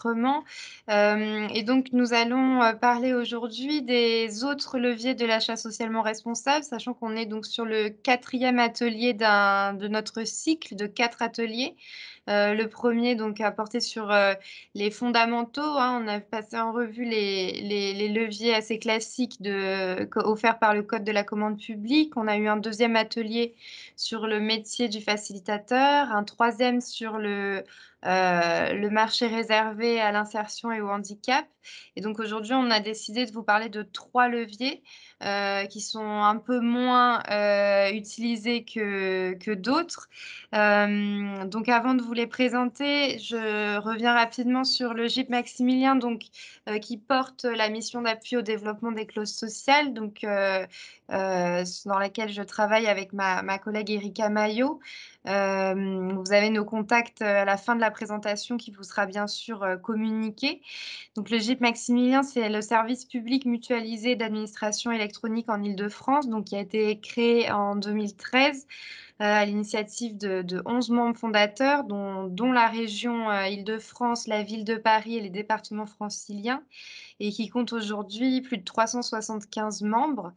enregistrement. Et donc nous allons, parler aujourd'hui des autres leviers de l'achat socialement responsable, sachant qu'on est donc sur le quatrième atelier de notre cycle de 4 ateliers. Le premier donc a porté sur, les fondamentaux, hein. On a passé en revue les leviers assez classiques offerts par le code de la commande publique. On a eu un deuxième atelier sur le métier du facilitateur, un troisième sur le marché réservé à l'insertion et au handicap. Et donc aujourd'hui, on a décidé de vous parler de 3 leviers, qui sont un peu moins, utilisés que d'autres. Donc avant de vous les présenter, je reviens rapidement sur le GIP Maximilien, donc qui porte la mission d'appui au développement des clauses sociales, donc dans laquelle je travaille avec ma collègue Erika Maillot. Vous avez nos contacts, à la fin de la présentation qui vous sera bien sûr, communiqué. Donc le GIP Maximilien, c'est le service public mutualisé d'administration électronique en Île-de-France, donc qui a été créé en 2013, à l'initiative de 11 membres fondateurs, dont la région, Île-de-France, la ville de Paris et les départements franciliens, et qui compte aujourd'hui plus de 375 membres.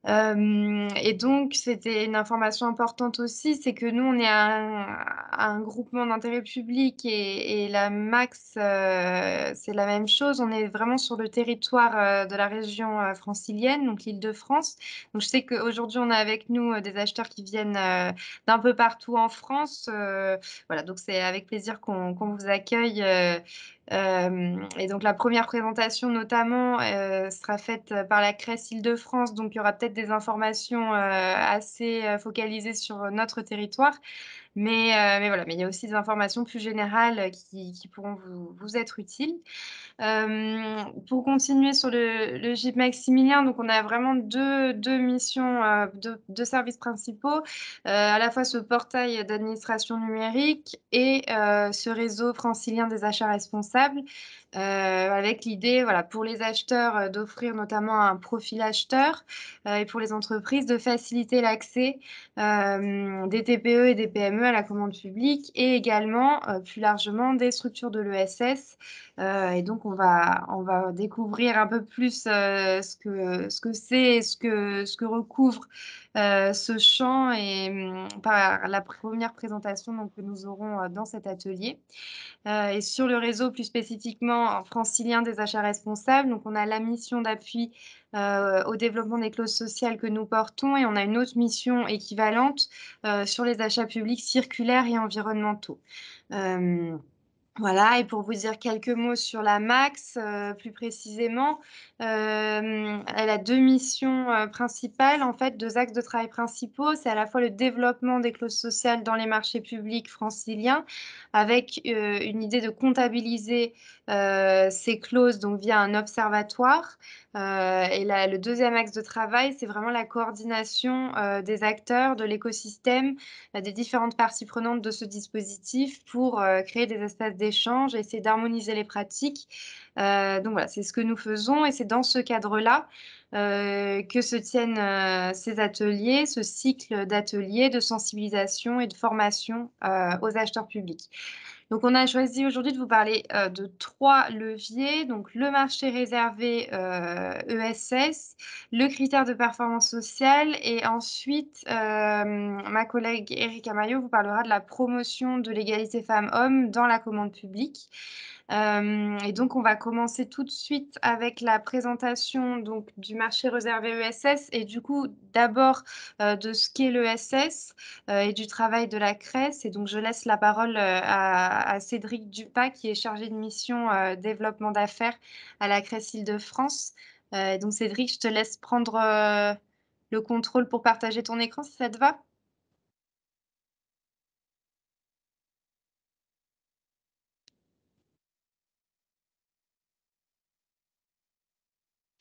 Et donc c'était une information importante aussi, c'est que nous, on est un groupement d'intérêt public et la Max, c'est la même chose. On est vraiment sur le territoire, de la région, francilienne, donc l'Île-de-France. Donc je sais qu'aujourd'hui, on a avec nous, des acheteurs qui viennent, d'un peu partout en France. Voilà, donc c'est avec plaisir qu'on vous accueille, et donc la première présentation notamment, sera faite, par la CRES Île-de-France, donc il y aura peut-être des informations, assez, focalisées sur notre territoire. Mais voilà, mais il y a aussi des informations plus générales, qui pourront vous être utiles. Pour continuer sur le GIP Maximilien, donc on a vraiment deux missions, 2 services principaux, à la fois ce portail d'administration numérique et ce réseau francilien des achats responsables, avec l'idée, voilà, pour les acheteurs, d'offrir notamment un profil acheteur, et pour les entreprises de faciliter l'accès, des TPE et des PME à la commande publique et également, plus largement des structures de l'ESS. Et donc on va découvrir un peu plus, ce que c'est et ce que recouvre, ce champ et par la première présentation donc que nous aurons, dans cet atelier. Et sur le réseau plus spécifiquement francilien des achats responsables, donc on a la mission d'appui, au développement des clauses sociales que nous portons et on a une autre mission équivalente, sur les achats publics circulaires et environnementaux. Hem voilà, et pour vous dire quelques mots sur la Max, plus précisément, elle a 2 missions, principales, en fait, 2 axes de travail principaux. C'est à la fois le développement des clauses sociales dans les marchés publics franciliens avec, une idée de comptabiliser, ces clauses donc via un observatoire, et le deuxième axe de travail, c'est vraiment la coordination, des acteurs, de l'écosystème, des différentes parties prenantes de ce dispositif pour, créer des espaces d'échange, essayer d'harmoniser les pratiques. Donc voilà, c'est ce que nous faisons et c'est dans ce cadre-là, que se tiennent, ces ateliers, ce cycle d'ateliers de sensibilisation et de formation, aux acheteurs publics. Donc on a choisi aujourd'hui de vous parler, de 3 leviers, donc le marché réservé, ESS, le critère de performance sociale et ensuite, ma collègue Erika Maillot vous parlera de la promotion de l'égalité femmes-hommes dans la commande publique. Et donc on va commencer tout de suite avec la présentation donc du marché réservé ESS et du coup d'abord, de ce qu'est l'ESS, et du travail de la CRES et donc je laisse la parole, à Cédric Dupas qui est chargé de mission, développement d'affaires à la CRES Île-de-France. Donc Cédric, je te laisse prendre, le contrôle pour partager ton écran si ça te va?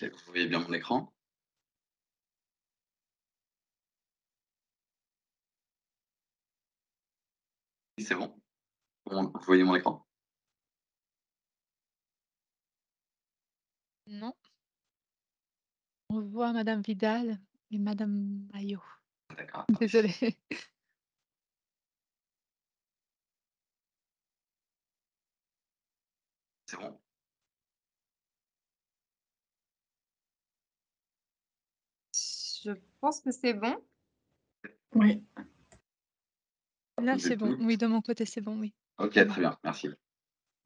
OK, vous voyez bien mon écran? Oui, c'est bon? Vous voyez mon écran? Non, on voit madame Vidal et madame Maillot. D'accord, attendez. Désolée. C'est bon? Je pense que c'est bon. Oui. Là, Je vous c'est bon. écoute. Oui, de mon côté, c'est bon, oui. OK, Mmh. très bien, merci.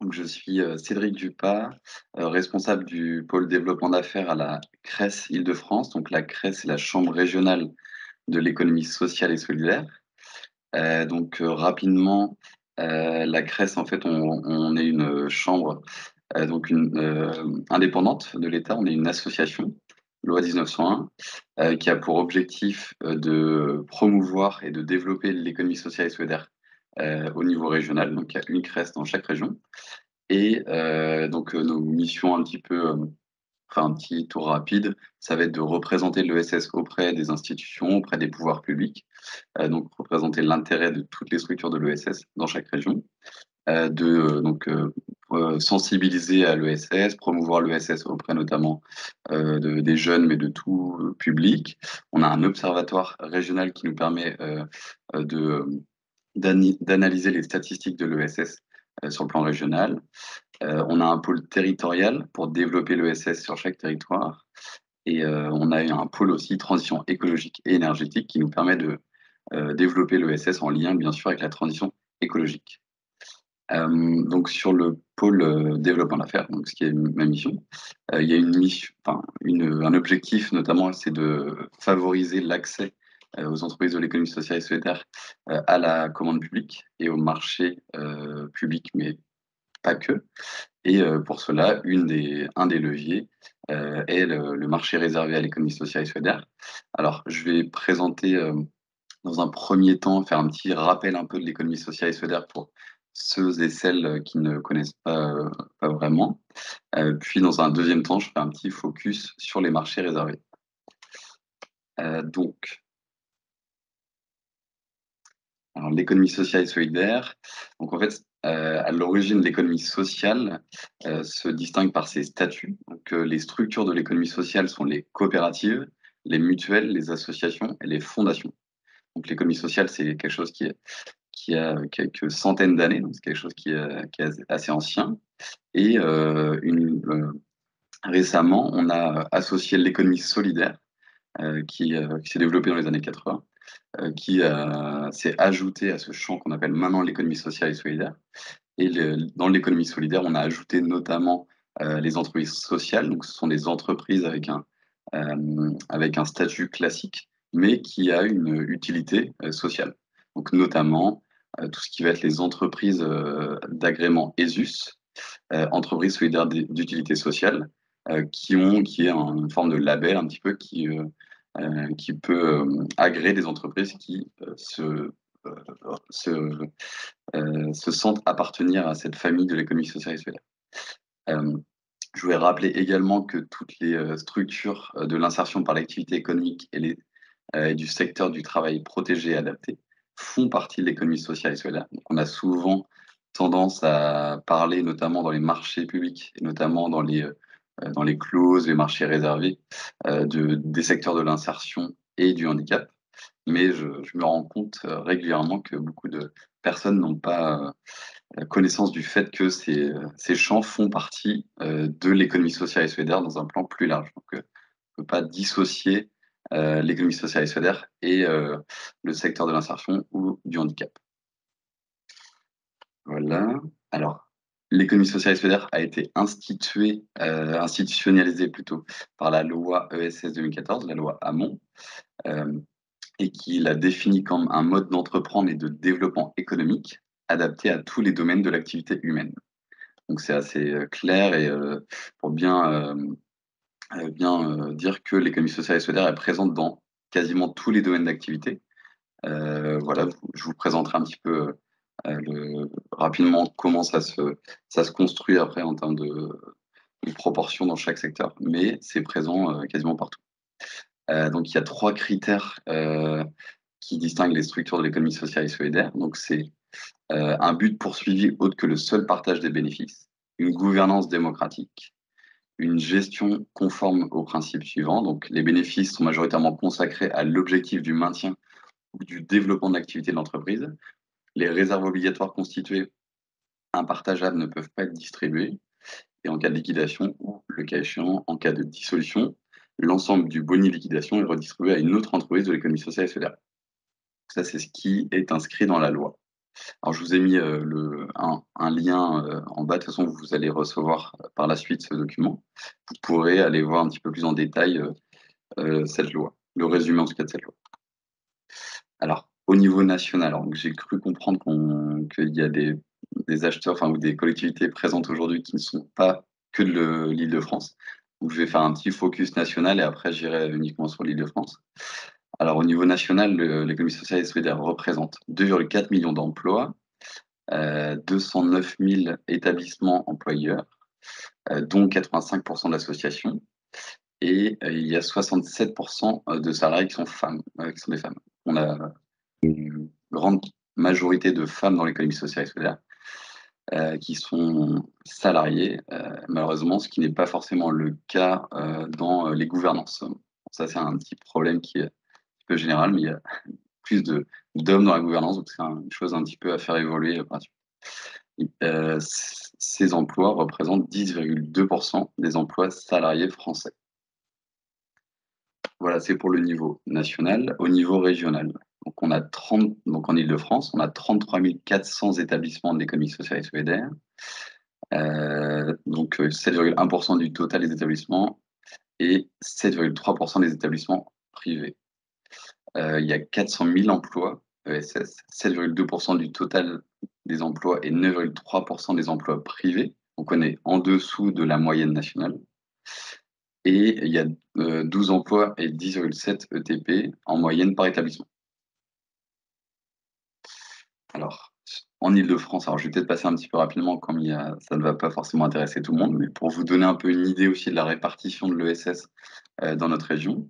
Donc je suis, Cédric Dupas, responsable du pôle développement d'affaires à la CRES Île-de-France. Donc la CRES, c'est la chambre régionale de l'économie sociale et solidaire. Rapidement, la CRES, en fait, on est une chambre, donc indépendante de l'État. On est une association, loi 1901, qui a pour objectif, de promouvoir et de développer l'économie sociale et solidaire, au niveau régional. Donc il y a une CRES dans chaque région nos missions un petit peu, enfin un petit tour rapide, ça va être de représenter l'ESS auprès des institutions, auprès des pouvoirs publics, donc représenter l'intérêt de toutes les structures de l'ESS dans chaque région, sensibiliser à l'ESS, promouvoir l'ESS auprès notamment, des jeunes, mais de tout, public. On a un observatoire régional qui nous permet, de, d'analyser les statistiques de l'ESS, sur le plan régional. On a un pôle territorial pour développer l'ESS sur chaque territoire on a un pôle aussi transition écologique et énergétique qui nous permet de, développer l'ESS en lien bien sûr avec la transition écologique. Donc sur le pôle, développement d'affaires, donc ce qui est ma mission, il y a une mission enfin un objectif notamment, c'est de favoriser l'accès, aux entreprises de l'économie sociale et solidaire, à la commande publique et au marché, public, mais pas que. Pour cela, un des leviers, est le marché réservé à l'économie sociale et solidaire. Alors, je vais présenter, dans un premier temps, faire un petit rappel un peu de l'économie sociale et solidaire pour ceux et celles, qui ne connaissent pas vraiment. Puis dans un deuxième temps, je ferai un petit focus sur les marchés réservés. Donc Alors l'économie sociale et solidaire, donc en fait, à l'origine, l'économie sociale, se distingue par ses statuts. Les structures de l'économie sociale sont les coopératives, les mutuelles, les associations et les fondations. Donc l'économie sociale, c'est quelque chose qui a quelques centaines d'années, donc c'est quelque chose qui est assez ancien et récemment, on a associé l'économie solidaire, qui s'est développée dans les années 80 s'est ajouté à ce champ qu'on appelle maintenant l'économie sociale et solidaire. Dans l'économie solidaire, on a ajouté notamment les entreprises sociales. Donc, ce sont des entreprises avec un statut classique, mais qui a une utilité sociale. Donc, notamment tout ce qui va être les entreprises d'agrément ESUS, entreprises solidaires d'utilité sociale, qui est une forme de label un petit peu qui peut agréer des entreprises qui se, se sentent appartenir à cette famille de l'économie sociale et solidaire. Euh, je voulais rappeler également que toutes les structures de l'insertion par l'activité économique et du secteur du travail protégé et adapté font partie de l'économie sociale et solidaire. Donc, on a souvent tendance à parler, notamment dans les marchés publics, et notamment dans les clauses, les marchés réservés, des secteurs de l'insertion et du handicap. Mais je me rends compte régulièrement que beaucoup de personnes n'ont pas connaissance du fait que ces champs font partie de l'économie sociale et solidaire dans un plan plus large. Donc, on ne peut pas dissocier l'économie sociale et solidaire et le secteur de l'insertion ou du handicap. Voilà. Alors, l'économie sociale et solidaire a été institutionnalisée plutôt par la loi ESS 2014, la loi Hamon, et qui la définit comme un mode d'entreprendre et de développement économique adapté à tous les domaines de l'activité humaine. Donc c'est assez clair et pour bien dire que l'économie sociale et solidaire est présente dans quasiment tous les domaines d'activité. Voilà, je vous présenterai un petit peu rapidement comment ça se construit après en termes de proportions dans chaque secteur, mais c'est présent quasiment partout. Donc il y a 3 critères qui distinguent les structures de l'économie sociale et solidaire. Donc c'est un but poursuivi autre que le seul partage des bénéfices, une gouvernance démocratique, une gestion conforme aux principes suivants. Donc les bénéfices sont majoritairement consacrés à l'objectif du maintien ou du développement de l'activité de l'entreprise. Les réserves obligatoires constituées impartageables ne peuvent pas être distribuées. et en cas de liquidation ou, le cas échéant, en cas de dissolution, l'ensemble du boni liquidation est redistribué à une autre entreprise de l'économie sociale et solidaire. Ça, c'est ce qui est inscrit dans la loi. Alors, je vous ai mis un lien en bas. De toute façon, vous allez recevoir par la suite ce document. Vous pourrez aller voir un petit peu plus en détail cette loi, le résumé en tout cas de cette loi. Alors, au niveau national, alors, donc, j'ai cru comprendre qu'il y a des acheteurs ou des collectivités présentes aujourd'hui qui ne sont pas que de l'Île-de-France. Donc, je vais faire un petit focus national et après, j'irai uniquement sur l'Île-de-France. Alors, au niveau national, l'économie sociale et solidaire représente 2,4 millions d'emplois, 209 000 établissements employeurs, dont 85% d'associations, et il y a 67% de salariés qui sont qui sont des femmes. On a une grande majorité de femmes dans l'économie sociale et solidaire qui sont salariées, malheureusement, ce qui n'est pas forcément le cas dans les gouvernances. Ça, c'est un petit problème qui est un peu général, mais il y a plus d'hommes dans la gouvernance, donc c'est une chose un petit peu à faire évoluer par la suite. Ces emplois représentent 10,2% des emplois salariés français. Voilà, c'est pour le niveau national. Au niveau régional, donc en Île-de-France, on a 33 400 établissements de l'économie sociale et solidaire, donc 7,1% du total des établissements et 7,3% des établissements privés. Il y a 400 000 emplois ESS, 7,2% du total des emplois et 9,3% des emplois privés. Donc on est en dessous de la moyenne nationale. Et il y a 12 emplois et 10,7 ETP en moyenne par établissement. Alors, en Île-de-France, alors je vais peut-être passer un petit peu rapidement comme ça ne va pas forcément intéresser tout le monde, mais pour vous donner un peu une idée aussi de la répartition de l'ESS dans notre région.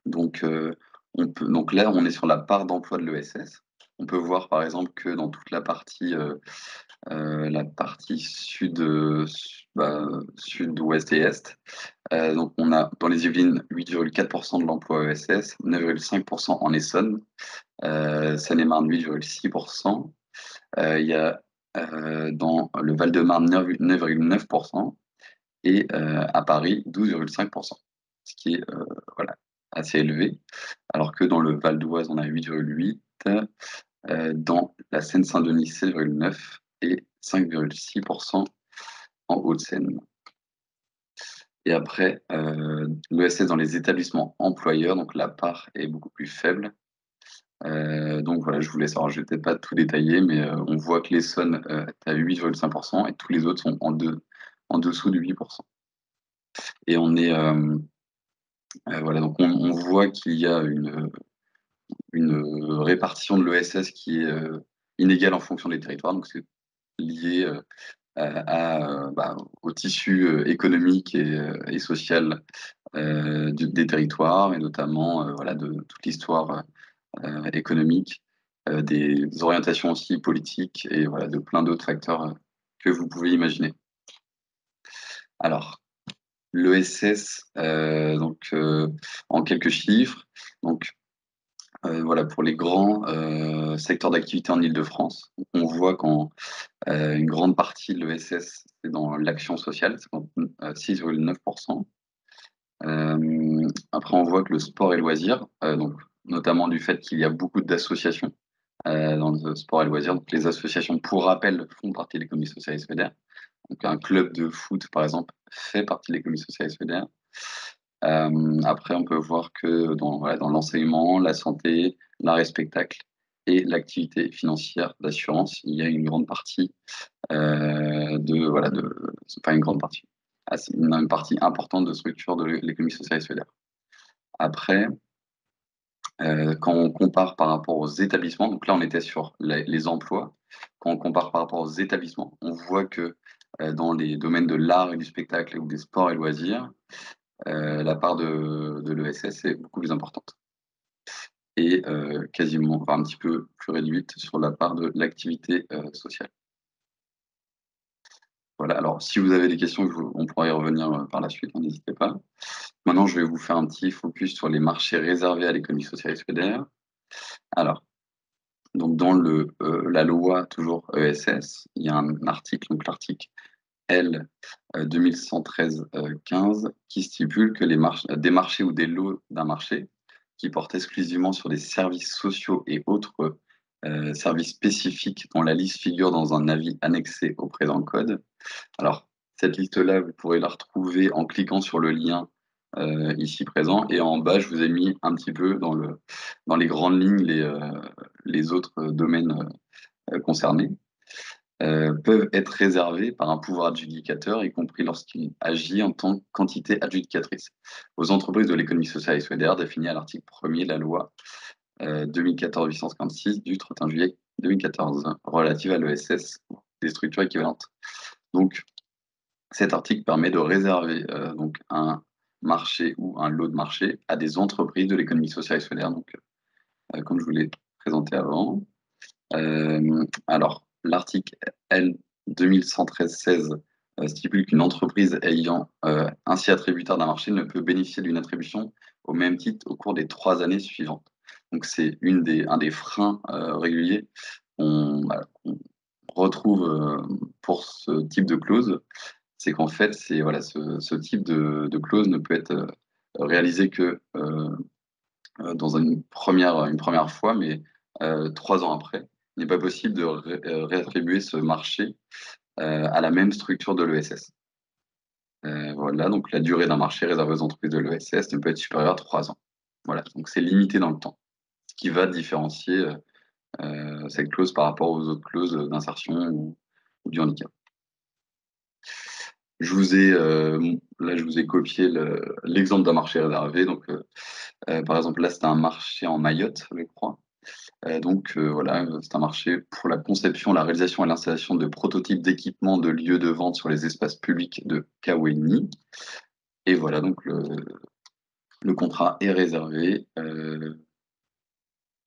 Donc là, on est sur la part d'emploi de l'ESS. On peut voir par exemple que dans toute la partie sud-ouest et est, donc on a dans les Yvelines 8,4% de l'emploi ESS, 9,5% en Essonne, Seine-et-Marne 8,6%, il y a dans le Val-de-Marne 9,9% et à Paris 12,5%, ce qui est voilà, assez élevé, alors que dans le Val d'Oise on a 8,8%, dans la Seine-Saint-Denis 7,9% et 5,6% en Hauts-de-Seine. Et après, l'ESS dans les établissements employeurs, donc la part est beaucoup plus faible. Donc voilà, je vous laisse. Alors, je vais peut-être pas tout détailler, mais on voit que l'Essonne est à 8,5% et tous les autres sont en dessous de 8%. Et on est voilà, donc on voit qu'il y a une répartition de l'ESS qui est inégale en fonction des territoires. Donc c'est lié au tissu économique et social des territoires, et notamment voilà, de toute l'histoire économique, des orientations aussi politiques et voilà, de plein d'autres facteurs que vous pouvez imaginer. Alors, l'ESS, en quelques chiffres, donc voilà, pour les grands secteurs d'activité en Île-de-France, on voit qu'en une grande partie de l'ESS, c'est dans l'action sociale, c'est 6,9%. Après, on voit que le sport et loisirs, donc notamment du fait qu'il y a beaucoup d'associations dans le sport et loisirs. Donc, les associations, pour rappel, font partie de l'économie sociale et solidaire. Donc, un club de foot, par exemple, fait partie de l'économie sociale et solidaire. Après, on peut voir que dans l'enseignement, la santé, l'arts et spectacle et l'activité financière d'assurance, il y a une grande partie c'est pas une grande partie, une partie importante de structure de l'économie sociale et solidaire. Après, quand on compare par rapport aux établissements, donc là on était sur les emplois, quand on compare par rapport aux établissements, on voit que dans les domaines de l'art et du spectacle ou des sports et loisirs, la part de l'ESS est beaucoup plus importante et quasiment, un petit peu plus réduite sur la part de l'activité sociale. Voilà, alors si vous avez des questions, on pourra y revenir par la suite, n'hésitez pas. Maintenant, je vais vous faire un petit focus sur les marchés réservés à l'économie sociale et solidaire. Alors, donc dans la loi toujours ESS, il y a un article, donc l'article L 2113-15 qui stipule que des marchés ou des lots d'un marché qui portent exclusivement sur des services sociaux et autres services spécifiques dont la liste figure dans un avis annexé au présent code. Alors, cette liste-là, vous pourrez la retrouver en cliquant sur le lien ici présent. Et en bas, je vous ai mis un petit peu dans les grandes lignes les autres domaines concernés. Peuvent être réservés par un pouvoir adjudicateur, y compris lorsqu'il agit en tant qu'entité adjudicatrice, aux entreprises de l'économie sociale et solidaire définies à l'article 1er de la loi 2014-856 du 31 juillet 2014 relative à l'ESS ou des structures équivalentes. Donc, cet article permet de réserver donc un marché ou un lot de marché à des entreprises de l'économie sociale et solidaire, donc, comme je vous l'ai présenté avant. Alors, l'article L 2113-16 stipule qu'une entreprise ayant ainsi attributaire d'un marché ne peut bénéficier d'une attribution au même titre au cours des 3 années suivantes. Donc, c'est un des freins réguliers qu'on retrouve pour ce type de clause. C'est qu'en fait, voilà, ce type de clause ne peut être réalisé que dans une première fois, mais 3 ans après, il n'est pas possible de réattribuer ce marché à la même structure de l'ESS. Voilà, donc la durée d'un marché réservé aux entreprises de l'ESS ne peut être supérieure à 3 ans. Voilà, donc c'est limité dans le temps, ce qui va différencier cette clause par rapport aux autres clauses d'insertion ou du handicap. Là, je vous ai copié l'exemple d'un marché réservé. Donc, par exemple, là, c'est un marché en Mayotte, je crois. Voilà, c'est un marché pour la conception, la réalisation et l'installation de prototypes d'équipements de lieux de vente sur les espaces publics de Kaweni. Et voilà, donc le contrat est réservé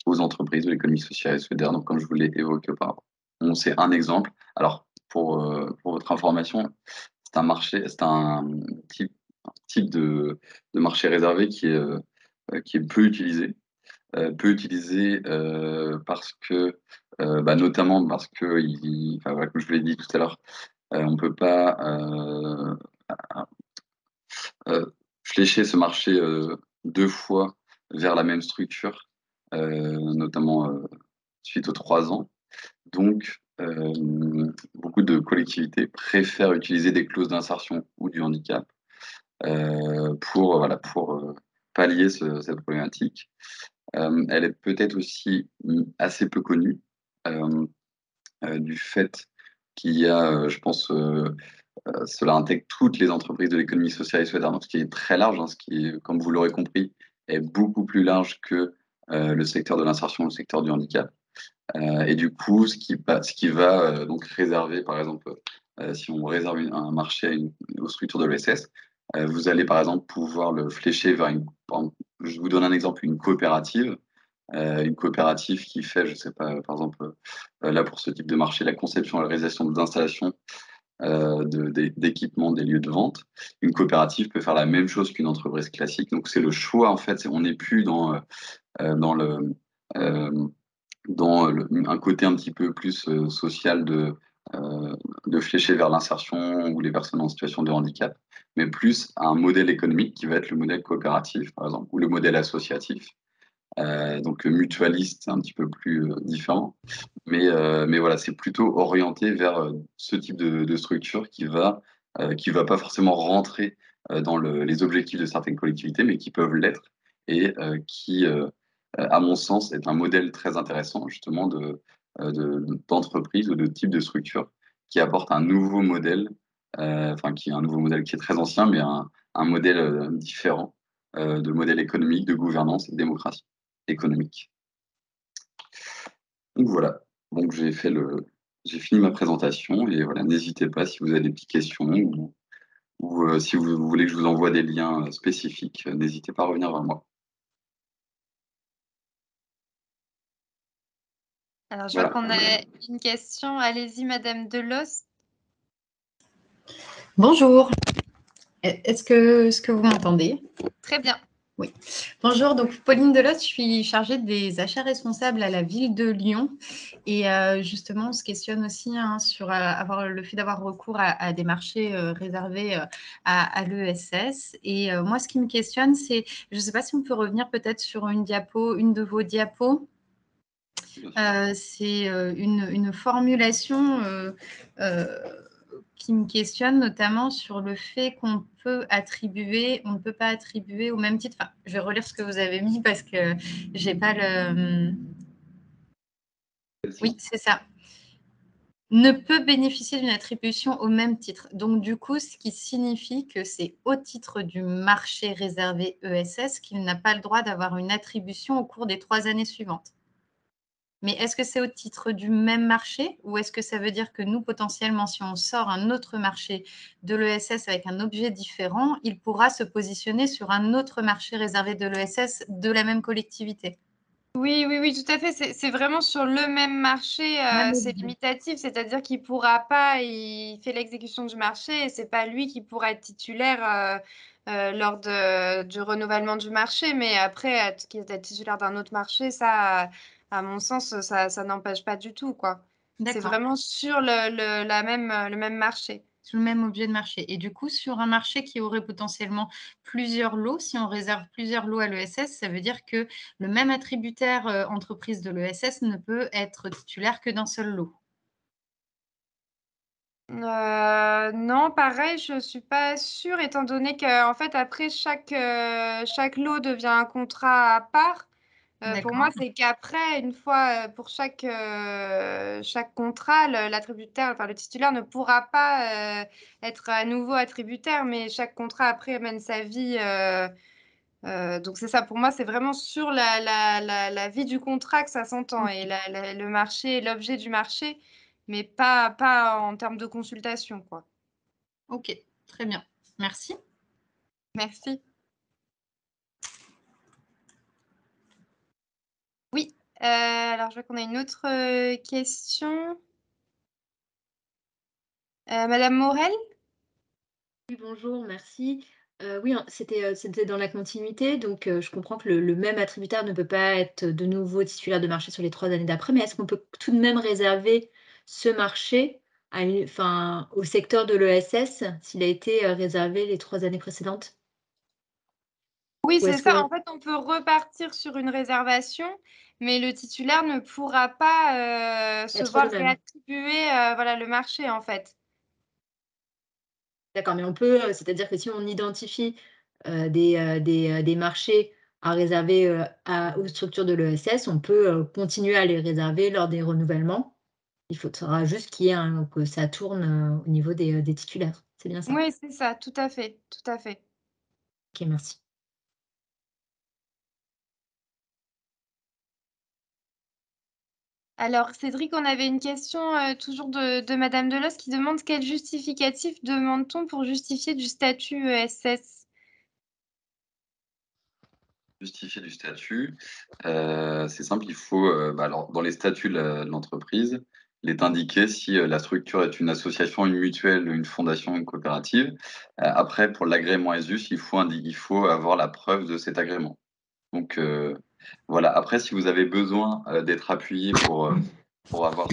aux entreprises de l'économie sociale et solidaire, donc comme je vous l'ai évoqué auparavant. Bon, c'est un exemple. Alors, pour votre information, c'est un type de marché réservé qui est peu utilisé. Parce que, notamment parce que, enfin, voilà, comme je vous l'ai dit tout à l'heure, on ne peut pas flécher ce marché 2 fois vers la même structure, notamment suite aux 3 ans. Donc, beaucoup de collectivités préfèrent utiliser des clauses d'insertion ou du handicap pour pallier cette problématique. Elle est peut-être aussi assez peu connue du fait qu'il y a, je pense, cela intègre toutes les entreprises de l'économie sociale et solidaire, donc ce qui est très large, hein, ce qui, comme vous l'aurez compris, est beaucoup plus large que le secteur de l'insertion, le secteur du handicap. Et du coup, ce qui va donc réserver, par exemple, si on réserve un marché aux structures de l'ESS, vous allez par exemple pouvoir le flécher vers je vous donne un exemple, une coopérative qui fait, je sais pas, par exemple, là pour ce type de marché, la conception et la réalisation d'installations d'équipements des lieux de vente. Une coopérative peut faire la même chose qu'une entreprise classique. Donc c'est le choix, en fait, on n'est plus dans euh, un côté un petit peu plus social de flécher vers l'insertion ou les personnes en situation de handicap, mais plus un modèle économique qui va être le modèle coopératif, par exemple, ou le modèle associatif. Donc mutualiste, c'est un petit peu plus différent. Mais voilà, c'est plutôt orienté vers ce type de structure qui va pas forcément rentrer dans les objectifs de certaines collectivités, mais qui peuvent l'être et qui, à mon sens, est un modèle très intéressant justement d'entreprise ou de type de structure qui apporte un nouveau modèle, enfin qui est un nouveau modèle qui est très ancien, mais un modèle différent de modèle économique, de gouvernance et de démocratie économique. Donc voilà, donc j'ai fini ma présentation et voilà, n'hésitez pas si vous avez des petites questions ou si vous voulez que je vous envoie des liens spécifiques, n'hésitez pas à revenir vers moi. Alors, je vois Voilà. qu'on a une question. Allez-y, Madame Delos. Bonjour. Est-ce que vous m'entendez? Très bien. Oui. Bonjour, donc Pauline Delotte, je suis chargée des achats responsables à la ville de Lyon. Et justement, on se questionne aussi sur le fait d'avoir recours à des marchés réservés à l'ESS. Et moi, ce qui me questionne, c'est, je ne sais pas si on peut revenir peut-être sur une de vos diapos. C'est une formulation qui me questionne notamment sur le fait on ne peut pas attribuer au même titre. Enfin, je vais relire ce que vous avez mis parce que j'ai pas le. Oui, c'est ça. Ne peut bénéficier d'une attribution au même titre. Donc, du coup, ce qui signifie que c'est au titre du marché réservé ESS qu'il n'a pas le droit d'avoir une attribution au cours des 3 années suivantes. Mais est-ce que c'est au titre du même marché ou est-ce que ça veut dire que nous, potentiellement, si on sort un autre marché de l'ESS avec un objet différent, il pourra se positionner sur un autre marché réservé de l'ESS de la même collectivité? Oui, oui, oui, tout à fait. C'est vraiment sur le même marché, Même c'est objet. limitatif, c'est-à-dire qu'il pourra pas il fait l'exécution du marché et c'est pas lui qui pourra être titulaire, lors du renouvellement du marché. Mais après, être titulaire d'un autre marché, ça, à mon sens, ça n'empêche pas du tout, quoi. C'est D'accord. vraiment sur le même marché. Sur le même objet de marché. Et du coup, sur un marché qui aurait potentiellement plusieurs lots, si on réserve plusieurs lots à l'ESS, ça veut dire que le même attributaire entreprise de l'ESS ne peut être titulaire que d'un seul lot. Non, pareil, je suis pas sûre étant donné qu'en fait, après chaque lot devient un contrat à part. Pour moi, D'accord. c'est qu'après, une fois, pour chaque contrat, l'attributaire, enfin le titulaire ne pourra pas, être à nouveau attributaire, mais chaque contrat après mène sa vie, donc c'est ça. Pour moi, c'est vraiment sur la vie du contrat que ça s'entend et OK. le marché, l'objet du marché, mais pas en termes de consultation, quoi. OK, très bien. Merci. Merci. Oui, alors je vois qu'on a une autre, question. Madame Morel? Oui, bonjour, merci. Oui, c'était dans la continuité, donc je comprends que le même attributaire ne peut pas être de nouveau titulaire de marché sur les 3 années d'après, mais est-ce qu'on peut tout de même réserver ce marché au secteur de l'ESS s'il a été, réservé les 3 années précédentes? Oui, Ou c'est est-ce ça. que En fait, on peut repartir sur une réservation, mais le titulaire ne pourra pas, se être le voir même? réattribuer, voilà, le marché, en fait. D'accord, mais on peut, c'est-à-dire que si on identifie, des marchés à réserver, aux structures de l'ESS, on peut, continuer à les réserver lors des renouvellements. Il faudra juste que ça tourne, au niveau des titulaires. C'est bien ça? Oui, c'est ça, tout à fait, tout à fait. OK, merci. Alors Cédric, on avait une question, toujours de madame Delos qui demande: «Quel justificatif demande-t-on pour justifier du statut ESS?» Justifier du statut, c'est simple, il faut, alors dans les statuts de l'entreprise, il est indiqué si, la structure est une association, une mutuelle, une fondation, une coopérative. Après pour l'agrément ESUS, il faut avoir la preuve de cet agrément. Donc voilà. Après si vous avez besoin, d'être appuyé pour avoir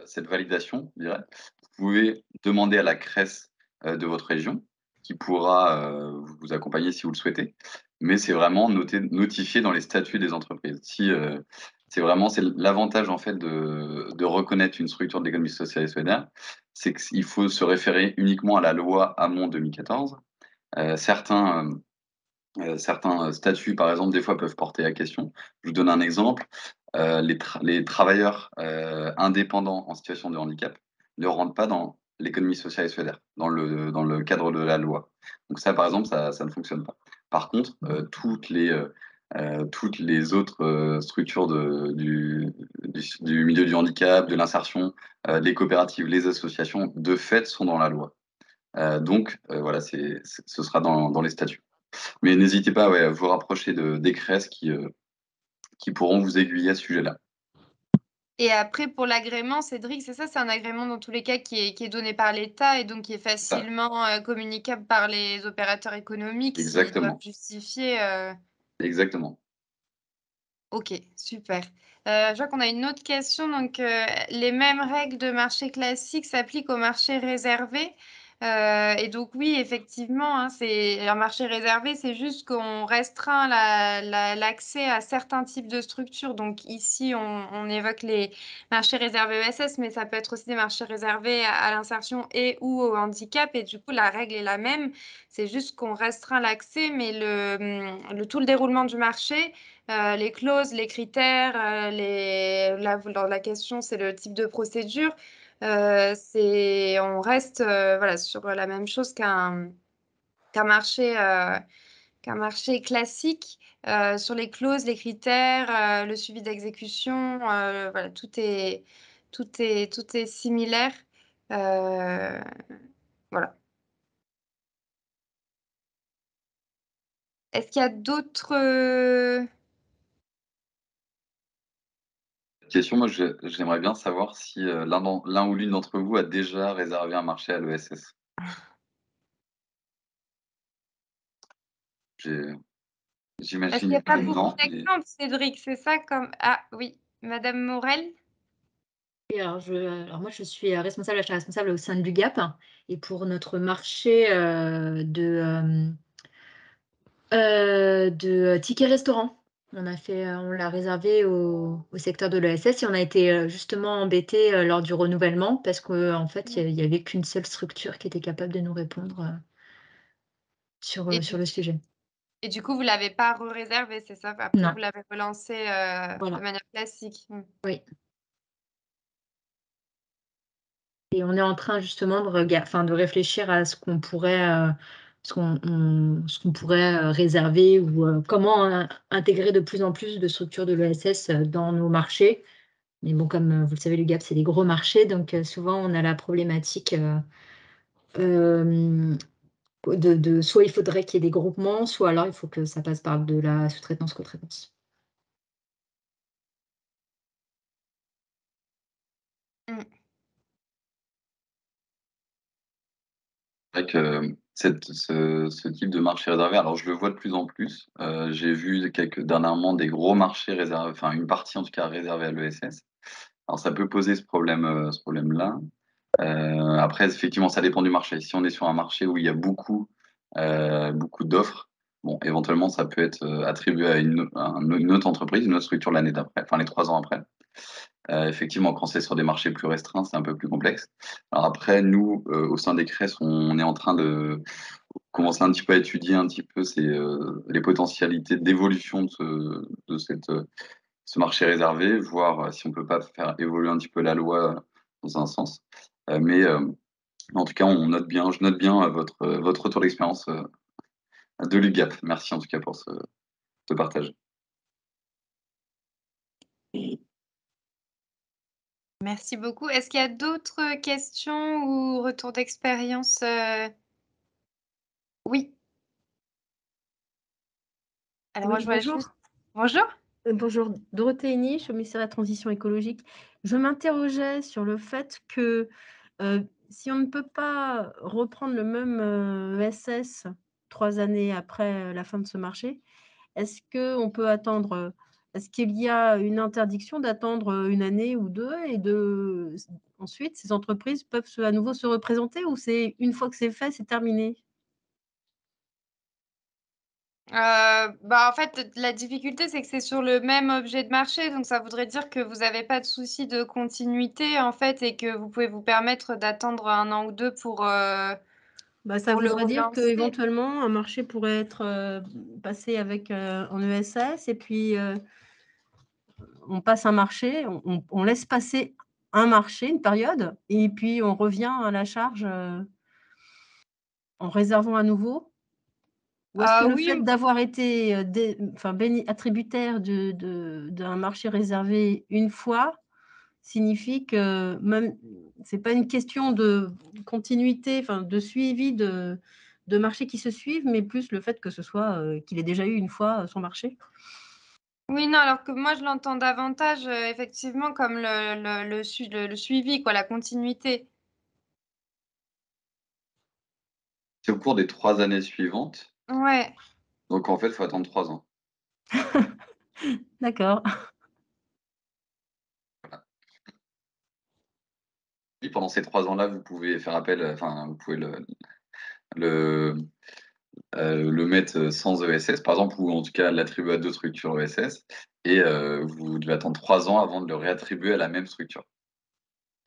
cette validation, je dirais, vous pouvez demander à la CRES, de votre région qui pourra, vous accompagner si vous le souhaitez. Mais c'est vraiment notifié dans les statuts des entreprises. Si, c'est l'avantage en fait de reconnaître une structure de l'économie sociale et solidaire, c'est qu'il faut se référer uniquement à la loi Hamon 2014. Certains statuts, par exemple, des fois peuvent porter à question. Je vous donne un exemple, les travailleurs, indépendants en situation de handicap ne rentrent pas dans l'économie sociale et solidaire, dans le cadre de la loi. Donc ça, par exemple, ça ne fonctionne pas. Par contre, toutes les autres, structures du milieu du handicap, de l'insertion, les coopératives, les associations, de fait, sont dans la loi. Donc voilà, ce sera dans les statuts. Mais n'hésitez pas, ouais, à vous rapprocher des CRES qui pourront vous aiguiller à ce sujet-là. Et après pour l'agrément, Cédric, c'est ça? C'est un agrément dans tous les cas qui est donné par l'État et donc qui est C'est ça, facilement, communicable par les opérateurs économiques s'ils doivent exactement, justifier, exactement. OK, super. Je vois qu'on a une autre question donc, les mêmes règles de marché classique s'appliquent au marché réservé? Et donc oui, effectivement, hein, c'est un marché réservé, c'est juste qu'on restreint l'accès à certains types de structures. Donc ici, on évoque les marchés réservés ESS, mais ça peut être aussi des marchés réservés à l'insertion et ou au handicap et du coup, la règle est la même. C'est juste qu'on restreint l'accès, mais tout le déroulement du marché, les clauses, les critères, dans la question, c'est le type de procédure. On reste voilà, sur la même chose qu'un marché, qu'un marché classique. Sur les clauses, les critères, le suivi d'exécution, voilà, tout est similaire. Voilà. Est-ce qu'il y a d'autres Question, moi, j'aimerais bien savoir si, l'un ou l'une d'entre vous a déjà réservé un marché à l'ESS? J'ai Parce qu'il n'y a j'imagine pas que beaucoup non, mais d'exemples, Cédric, c'est ça comme ah oui, madame Morel? Et alors moi, je suis, responsable achat responsable au sein de l'UGAP et pour notre marché, de tickets restaurants. On l'a réservé au secteur de l'ESS et on a été, justement embêtés, lors du renouvellement parce qu'en fait, il y avait qu'une seule structure qui était capable de nous répondre, Et sur du le sujet. et du coup, vous l'avez pas re-réservé, c'est ça? Après, Non, vous l'avez relancé, de voilà, manière classique? Mmh. oui. Et on est en train justement de réfléchir à ce qu'on pourrait, réserver ou, comment intégrer de plus en plus de structures de l'ESS, dans nos marchés. Mais bon, comme, vous le savez, l'UGAP, c'est des gros marchés, donc souvent on a la problématique, hem, de soit il faudrait qu'il y ait des groupements, soit alors il faut que ça passe par de la sous-traitance, co-traitance. Mmh. c'est vrai que ce type de marché réservé, alors je le vois de plus en plus. J'ai vu dernièrement des gros marchés réservés, enfin une partie en tout cas réservée à l'ESS. Alors ça peut poser ce problème-là. Après effectivement, ça dépend du marché. Si on est sur un marché où il y a beaucoup d'offres, bon éventuellement ça peut être, attribué une autre entreprise, une autre structure l'année d'après, enfin les 3 ans après. Effectivement, quand c'est sur des marchés plus restreints, c'est un peu plus complexe. Alors après, nous, au sein des CRES, on est en train de commencer un petit peu à étudier un petit peu les potentialités d'évolution ce marché réservé, voir si on peut pas faire évoluer un petit peu la loi dans un sens. En tout cas, je note bien votre retour d'expérience de l'UGAP. Merci en tout cas pour ce partage. Merci beaucoup. Est-ce qu'il y a d'autres questions ou retours d'expérience? Oui. Alors moi, Oui, je vois juste bonjour. bonjour? Bonjour, Dorothée Henniche, au ministère de la Transition écologique. Je m'interrogeais sur le fait que, si on ne peut pas reprendre le même, ESS 3 années après, la fin de ce marché, est-ce qu'on peut attendre, est-ce qu'il y a une interdiction d'attendre, 1 année ou 2 et ensuite ces entreprises peuvent à nouveau se représenter ou c'est une fois que c'est fait, c'est terminé? Bah, en fait, la difficulté, c'est que c'est sur le même objet de marché, donc ça voudrait dire que vous avez pas de souci de continuité, en fait, et que vous pouvez vous permettre d'attendre 1 an ou 2 Bah, ça pour le voudrait dire relancer. qu'éventuellement un marché pourrait être, passé avec, en ESS et puis, on passe un marché, on laisse passer un marché, une période et puis on revient à la charge, en réservant à nouveau? Ou est-ce que le Oui. fait d'avoir été, attributaire d'un marché réservé une fois, signifie que même c'est pas une question de continuité, enfin de suivi de marchés qui se suivent, mais plus le fait que ce soit, qu'il ait déjà eu une fois, son marché? Oui, non, alors que moi, je l'entends davantage, effectivement, comme le suivi, quoi, la continuité. C'est au cours des 3 années suivantes, Ouais. donc en fait, il faut attendre 3 ans. D'accord. Et pendant ces 3 ans-là, vous pouvez faire appel, enfin, vous pouvez le, le mettre sans ESS, par exemple, ou en tout cas l'attribuer à d'autres structures ESS, et vous devez attendre 3 ans avant de le réattribuer à la même structure.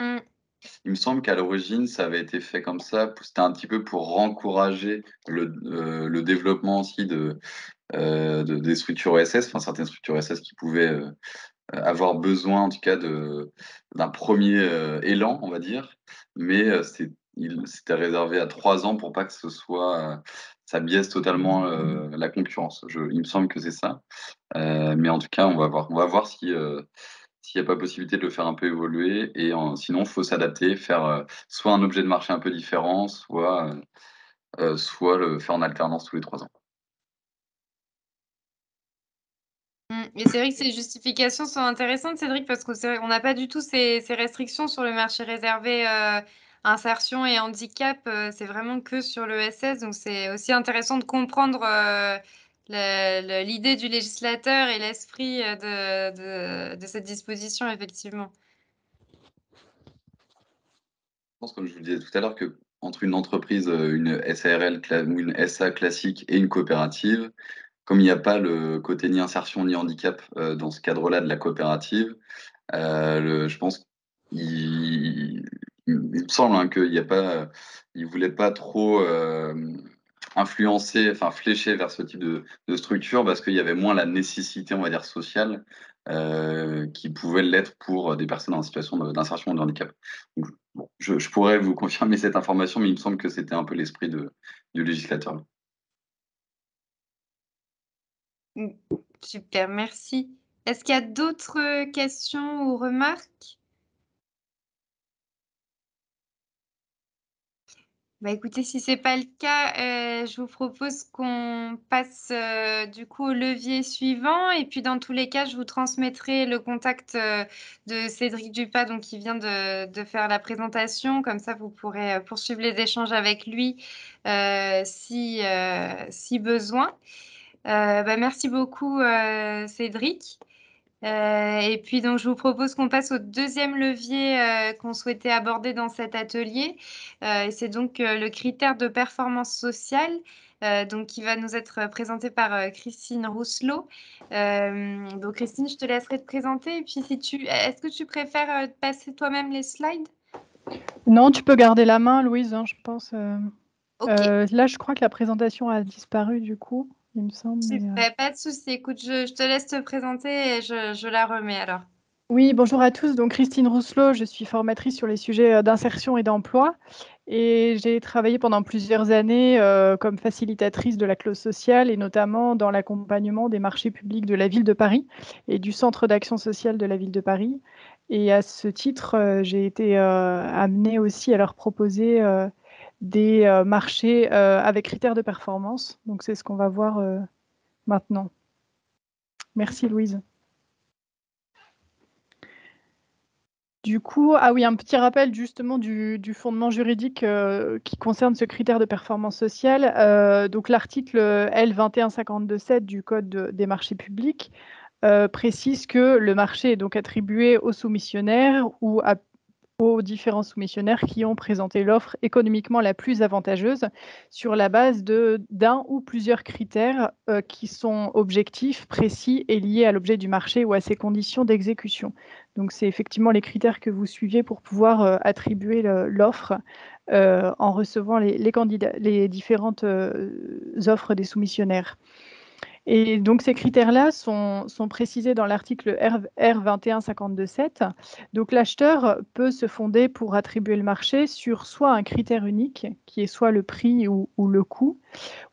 Mmh. Il me semble qu'à l'origine, ça avait été fait comme ça, c'était un petit peu pour encourager le développement aussi des structures ESS, enfin certaines structures ESS qui pouvaient avoir besoin en tout cas d'un premier élan, on va dire, mais c'était réservé à 3 ans pour pas que ce soit ça biaise totalement la concurrence. Il me semble que c'est ça. Mais en tout cas, on va voir si, s'il n'y a pas possibilité de le faire un peu évoluer et sinon, il faut s'adapter, faire soit un objet de marché un peu différent, soit le faire en alternance tous les 3 ans. Et c'est vrai que ces justifications sont intéressantes, Cédric, parce que c'est vrai, on n'a pas du tout ces restrictions sur le marché réservé, insertion et handicap, c'est vraiment que sur l'ESS, donc c'est aussi intéressant de comprendre, l'idée du législateur et l'esprit, de cette disposition, effectivement. Je pense, comme je vous le disais tout à l'heure, qu'entre une entreprise, une SARL ou une SA classique et une coopérative, comme il n'y a pas le côté ni insertion ni handicap dans ce cadre-là de la coopérative, je pense il me semble hein, qu'il n'y a pas, il voulait pas trop influencer, enfin flécher vers ce type de structure parce qu'il y avait moins la nécessité, on va dire, sociale qui pouvait l'être pour des personnes en situation d'insertion ou de handicap. Donc, bon, je pourrais vous confirmer cette information, mais il me semble que c'était un peu l'esprit du législateur. Mmh. Super, merci. Est-ce qu'il y a d'autres, questions ou remarques? Bah, écoutez, si c'est pas le cas, je vous propose qu'on passe, du coup au levier suivant et puis dans tous les cas, je vous transmettrai le contact, de Cédric Dupas, donc qui vient de faire la présentation. Comme ça, vous pourrez, poursuivre les échanges avec lui, si besoin. Bah, merci beaucoup, Cédric. Et puis donc je vous propose qu'on passe au deuxième levier, qu'on souhaitait aborder dans cet atelier, et c'est donc, le critère de performance sociale, donc qui va nous être présenté par, Christine Rousselot. Donc Christine, je te laisserai te présenter et puis est-ce que tu préfères, passer toi-même les slides? Non, tu peux garder la main, Louise, hein, je pense. OK. Là, je crois que la présentation a disparu du coup, il me semble. Super, pas de souci. Écoute, je te laisse te présenter et je la remets alors. Oui, bonjour à tous. Donc Christine Rousselot, je suis formatrice sur les sujets d'insertion et d'emploi. Et j'ai travaillé pendant plusieurs années comme facilitatrice de la clause sociale et notamment dans l'accompagnement des marchés publics de la ville de Paris et du centre d'action sociale de la ville de Paris. Et à ce titre, j'ai été amenée aussi à leur proposer des marchés avec critères de performance. Donc c'est ce qu'on va voir maintenant. Merci Louise. Du coup, ah oui, un petit rappel justement du fondement juridique qui concerne ce critère de performance sociale. Donc l'article L 2152-7 du Code des marchés publics précise que le marché est donc attribué aux soumissionnaires ou aux différents soumissionnaires qui ont présenté l'offre économiquement la plus avantageuse sur la base d'un ou plusieurs critères qui sont objectifs, précis et liés à l'objet du marché ou à ses conditions d'exécution. Donc, c'est effectivement les critères que vous suivez pour pouvoir attribuer l'offre en recevant les différentes offres des soumissionnaires. Et donc, ces critères-là sont précisés dans l'article R 2152-7. Donc, l'acheteur peut se fonder pour attribuer le marché sur soit un critère unique, qui est soit le prix ou le coût,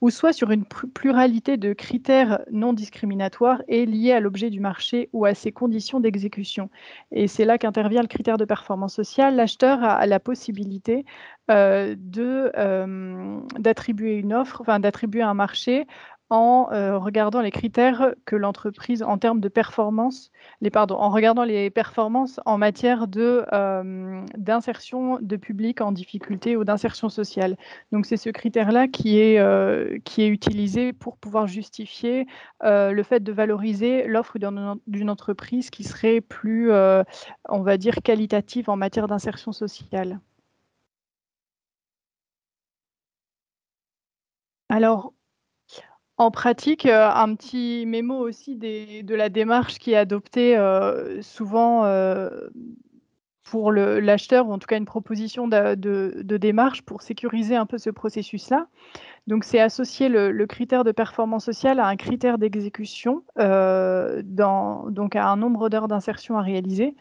ou soit sur une pluralité de critères non discriminatoires et liés à l'objet du marché ou à ses conditions d'exécution. Et c'est là qu'intervient le critère de performance sociale. L'acheteur a la possibilité d'attribuer une offre, enfin d'attribuer un marché en regardant les critères que l'entreprise, en termes de performance, en regardant les performances en matière d'insertion de public en difficulté ou d'insertion sociale. Donc c'est ce critère-là qui est utilisé pour pouvoir justifier le fait de valoriser l'offre d'une entreprise qui serait plus, on va dire, qualitative en matière d'insertion sociale. Alors, en pratique, un petit mémo aussi de la démarche qui est adoptée souvent pour l'acheteur, ou en tout cas une proposition de démarche pour sécuriser un peu ce processus-là. Donc, c'est associer le critère de performance sociale à un critère d'exécution, donc à un nombre d'heures d'insertion à réaliser.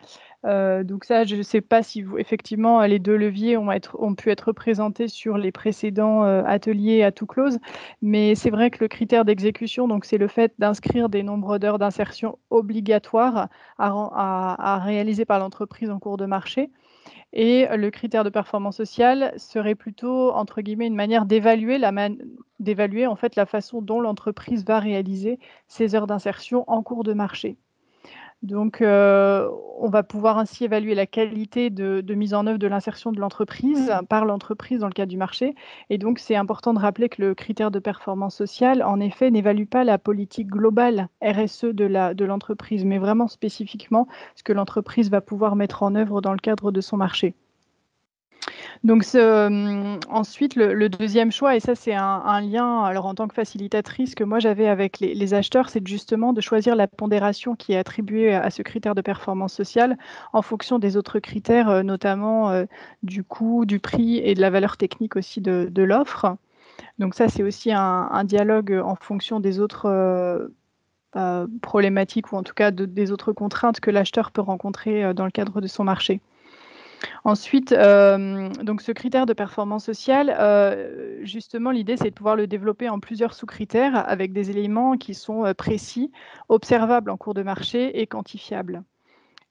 Donc ça, je ne sais pas si effectivement, les deux leviers ont pu être présentés sur les précédents ateliers à tout close, mais c'est vrai que le critère d'exécution, donc c'est le fait d'inscrire des nombres d'heures d'insertion obligatoires à réaliser par l'entreprise en cours de marché. Et le critère de performance sociale serait plutôt, entre guillemets, une manière d'évaluer en fait la façon dont l'entreprise va réaliser ses heures d'insertion en cours de marché. Donc, on va pouvoir ainsi évaluer la qualité de mise en œuvre de l'insertion de l'entreprise par l'entreprise dans le cadre du marché. Et donc, c'est important de rappeler que le critère de performance sociale, en effet, n'évalue pas la politique globale RSE de l'entreprise, mais vraiment spécifiquement ce que l'entreprise va pouvoir mettre en œuvre dans le cadre de son marché. Donc ensuite, le deuxième choix, et ça c'est un lien, alors en tant que facilitatrice, que moi j'avais avec les acheteurs, c'est justement de choisir la pondération qui est attribuée à ce critère de performance sociale en fonction des autres critères, notamment du coût, du prix et de la valeur technique aussi de l'offre. Donc ça, c'est aussi un dialogue en fonction des autres problématiques, ou en tout cas des autres contraintes que l'acheteur peut rencontrer dans le cadre de son marché. Ensuite, donc ce critère de performance sociale, justement, l'idée, c'est de pouvoir le développer en plusieurs sous-critères avec des éléments qui sont précis, observables en cours de marché et quantifiables.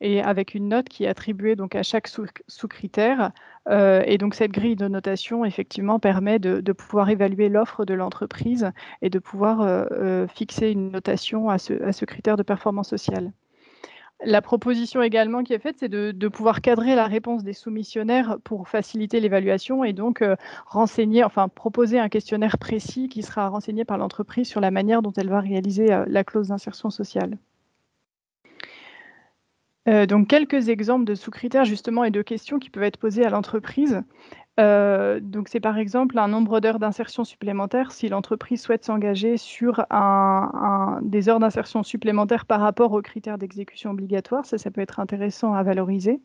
Et avec une note qui est attribuée donc à chaque sous-critère. Et donc cette grille de notation, effectivement, permet de pouvoir évaluer l'offre de l'entreprise et de pouvoir fixer une notation à ce critère de performance sociale. La proposition également qui est faite, c'est de pouvoir cadrer la réponse des soumissionnaires pour faciliter l'évaluation et donc proposer un questionnaire précis qui sera renseigné par l'entreprise sur la manière dont elle va réaliser la clause d'insertion sociale. Donc quelques exemples de sous-critères justement et de questions qui peuvent être posées à l'entreprise. Donc c'est par exemple un nombre d'heures d'insertion supplémentaires si l'entreprise souhaite s'engager sur des heures d'insertion supplémentaires par rapport aux critères d'exécution obligatoire. Ça peut être intéressant à valoriser.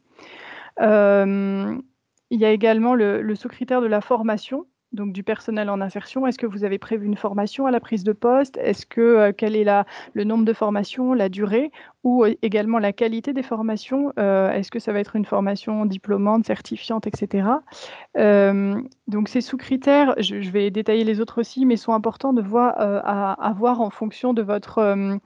Il y a également le sous-critère de la formation, donc du personnel en insertion. Est-ce que vous avez prévu une formation à la prise de poste? Quel est le nombre de formations, la durée, ou également la qualité des formations? Est-ce que ça va être une formation diplômante, certifiante, etc. Donc ces sous-critères, je vais détailler les autres aussi, mais sont importants à voir en fonction de votre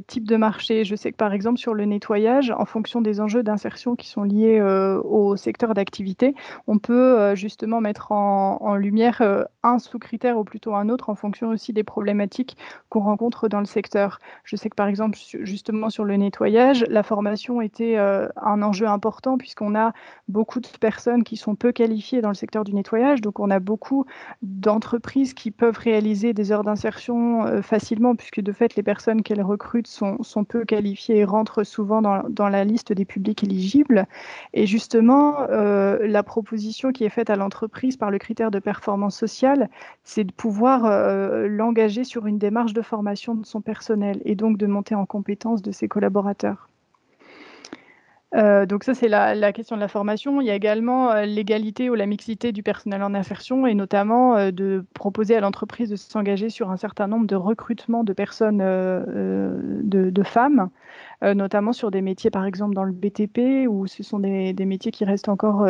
type de marché. Je sais que par exemple sur le nettoyage, en fonction des enjeux d'insertion qui sont liés au secteur d'activité, on peut justement mettre en lumière un sous-critère ou plutôt un autre en fonction aussi des problématiques qu'on rencontre dans le secteur. Je sais que par exemple justement sur le nettoyage, la formation était un enjeu important puisqu'on a beaucoup de personnes qui sont peu qualifiées dans le secteur du nettoyage, donc on a beaucoup d'entreprises qui peuvent réaliser des heures d'insertion facilement puisque de fait les personnes qu'elles recrutent sont peu qualifiées et rentrent souvent dans la liste des publics éligibles. Et justement, la proposition qui est faite à l'entreprise par le critère de performance sociale, c'est de pouvoir l'engager sur une démarche de formation de son personnel et donc de monter en compétence de ses collaborateurs. Donc ça, c'est la question de la formation. Il y a également l'égalité ou la mixité du personnel en insertion et notamment de proposer à l'entreprise de s'engager sur un certain nombre de recrutements de personnes, de femmes, notamment sur des métiers, par exemple, dans le BTP, où ce sont des métiers qui restent encore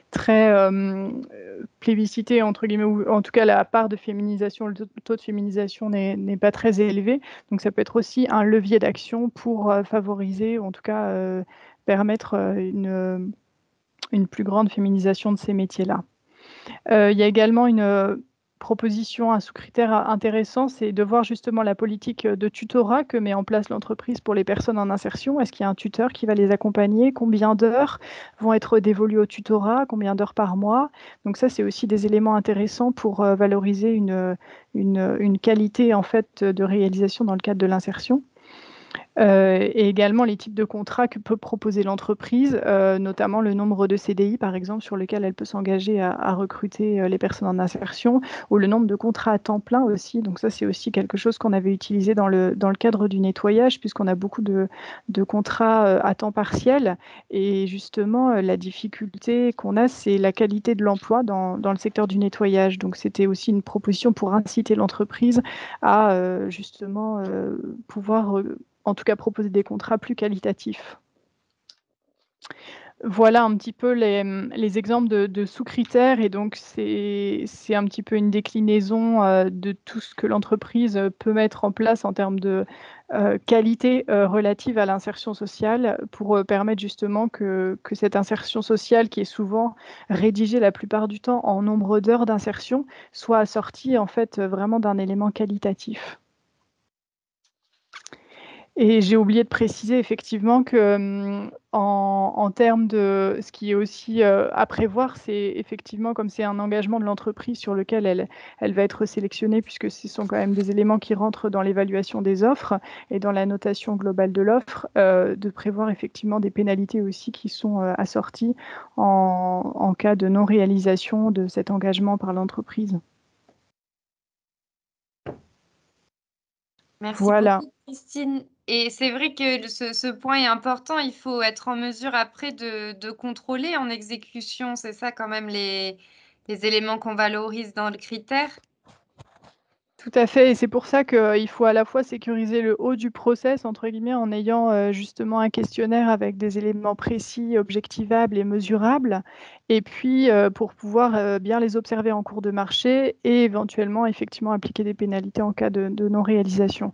très plébiscités, entre guillemets, ou en tout cas la part de féminisation, le taux de féminisation n'est pas très élevé. Donc ça peut être aussi un levier d'action pour favoriser, ou en tout cas permettre une plus grande féminisation de ces métiers-là. Il y a également une proposition, un sous-critère intéressant, c'est de voir justement la politique de tutorat que met en place l'entreprise pour les personnes en insertion. Est-ce qu'il y a un tuteur qui va les accompagner? Combien d'heures vont être dévolues au tutorat? Combien d'heures par mois? Donc ça, c'est aussi des éléments intéressants pour valoriser une qualité en fait de réalisation dans le cadre de l'insertion. Et également les types de contrats que peut proposer l'entreprise, notamment le nombre de CDI, par exemple, sur lequel elle peut s'engager à recruter les personnes en insertion, ou le nombre de contrats à temps plein aussi. Donc ça, c'est aussi quelque chose qu'on avait utilisé dans le cadre du nettoyage, puisqu'on a beaucoup de contrats à temps partiel. Et justement, la difficulté qu'on a, c'est la qualité de l'emploi dans le secteur du nettoyage. Donc c'était aussi une proposition pour inciter l'entreprise à justement pouvoir en tout cas proposer des contrats plus qualitatifs. Voilà un petit peu les exemples de sous-critères, et donc c'est un petit peu une déclinaison de tout ce que l'entreprise peut mettre en place en termes de qualité relative à l'insertion sociale pour permettre justement que cette insertion sociale, qui est souvent rédigée la plupart du temps en nombre d'heures d'insertion, soit assortie en fait vraiment d'un élément qualitatif. Et j'ai oublié de préciser effectivement que en termes de ce qui est aussi à prévoir, c'est effectivement, comme c'est un engagement de l'entreprise sur lequel elle va être sélectionnée, puisque ce sont quand même des éléments qui rentrent dans l'évaluation des offres et dans la notation globale de l'offre, de prévoir effectivement des pénalités aussi qui sont assorties en cas de non-réalisation de cet engagement par l'entreprise. Merci Voilà. beaucoup, Christine. Et c'est vrai que ce point est important. Il faut être en mesure après de contrôler en exécution. C'est ça quand même les éléments qu'on valorise dans le critère. Tout à fait, et c'est pour ça qu'il faut à la fois sécuriser le haut du process, entre guillemets, en ayant justement un questionnaire avec des éléments précis, objectivables et mesurables, et puis pour pouvoir bien les observer en cours de marché et éventuellement effectivement appliquer des pénalités en cas de non-réalisation.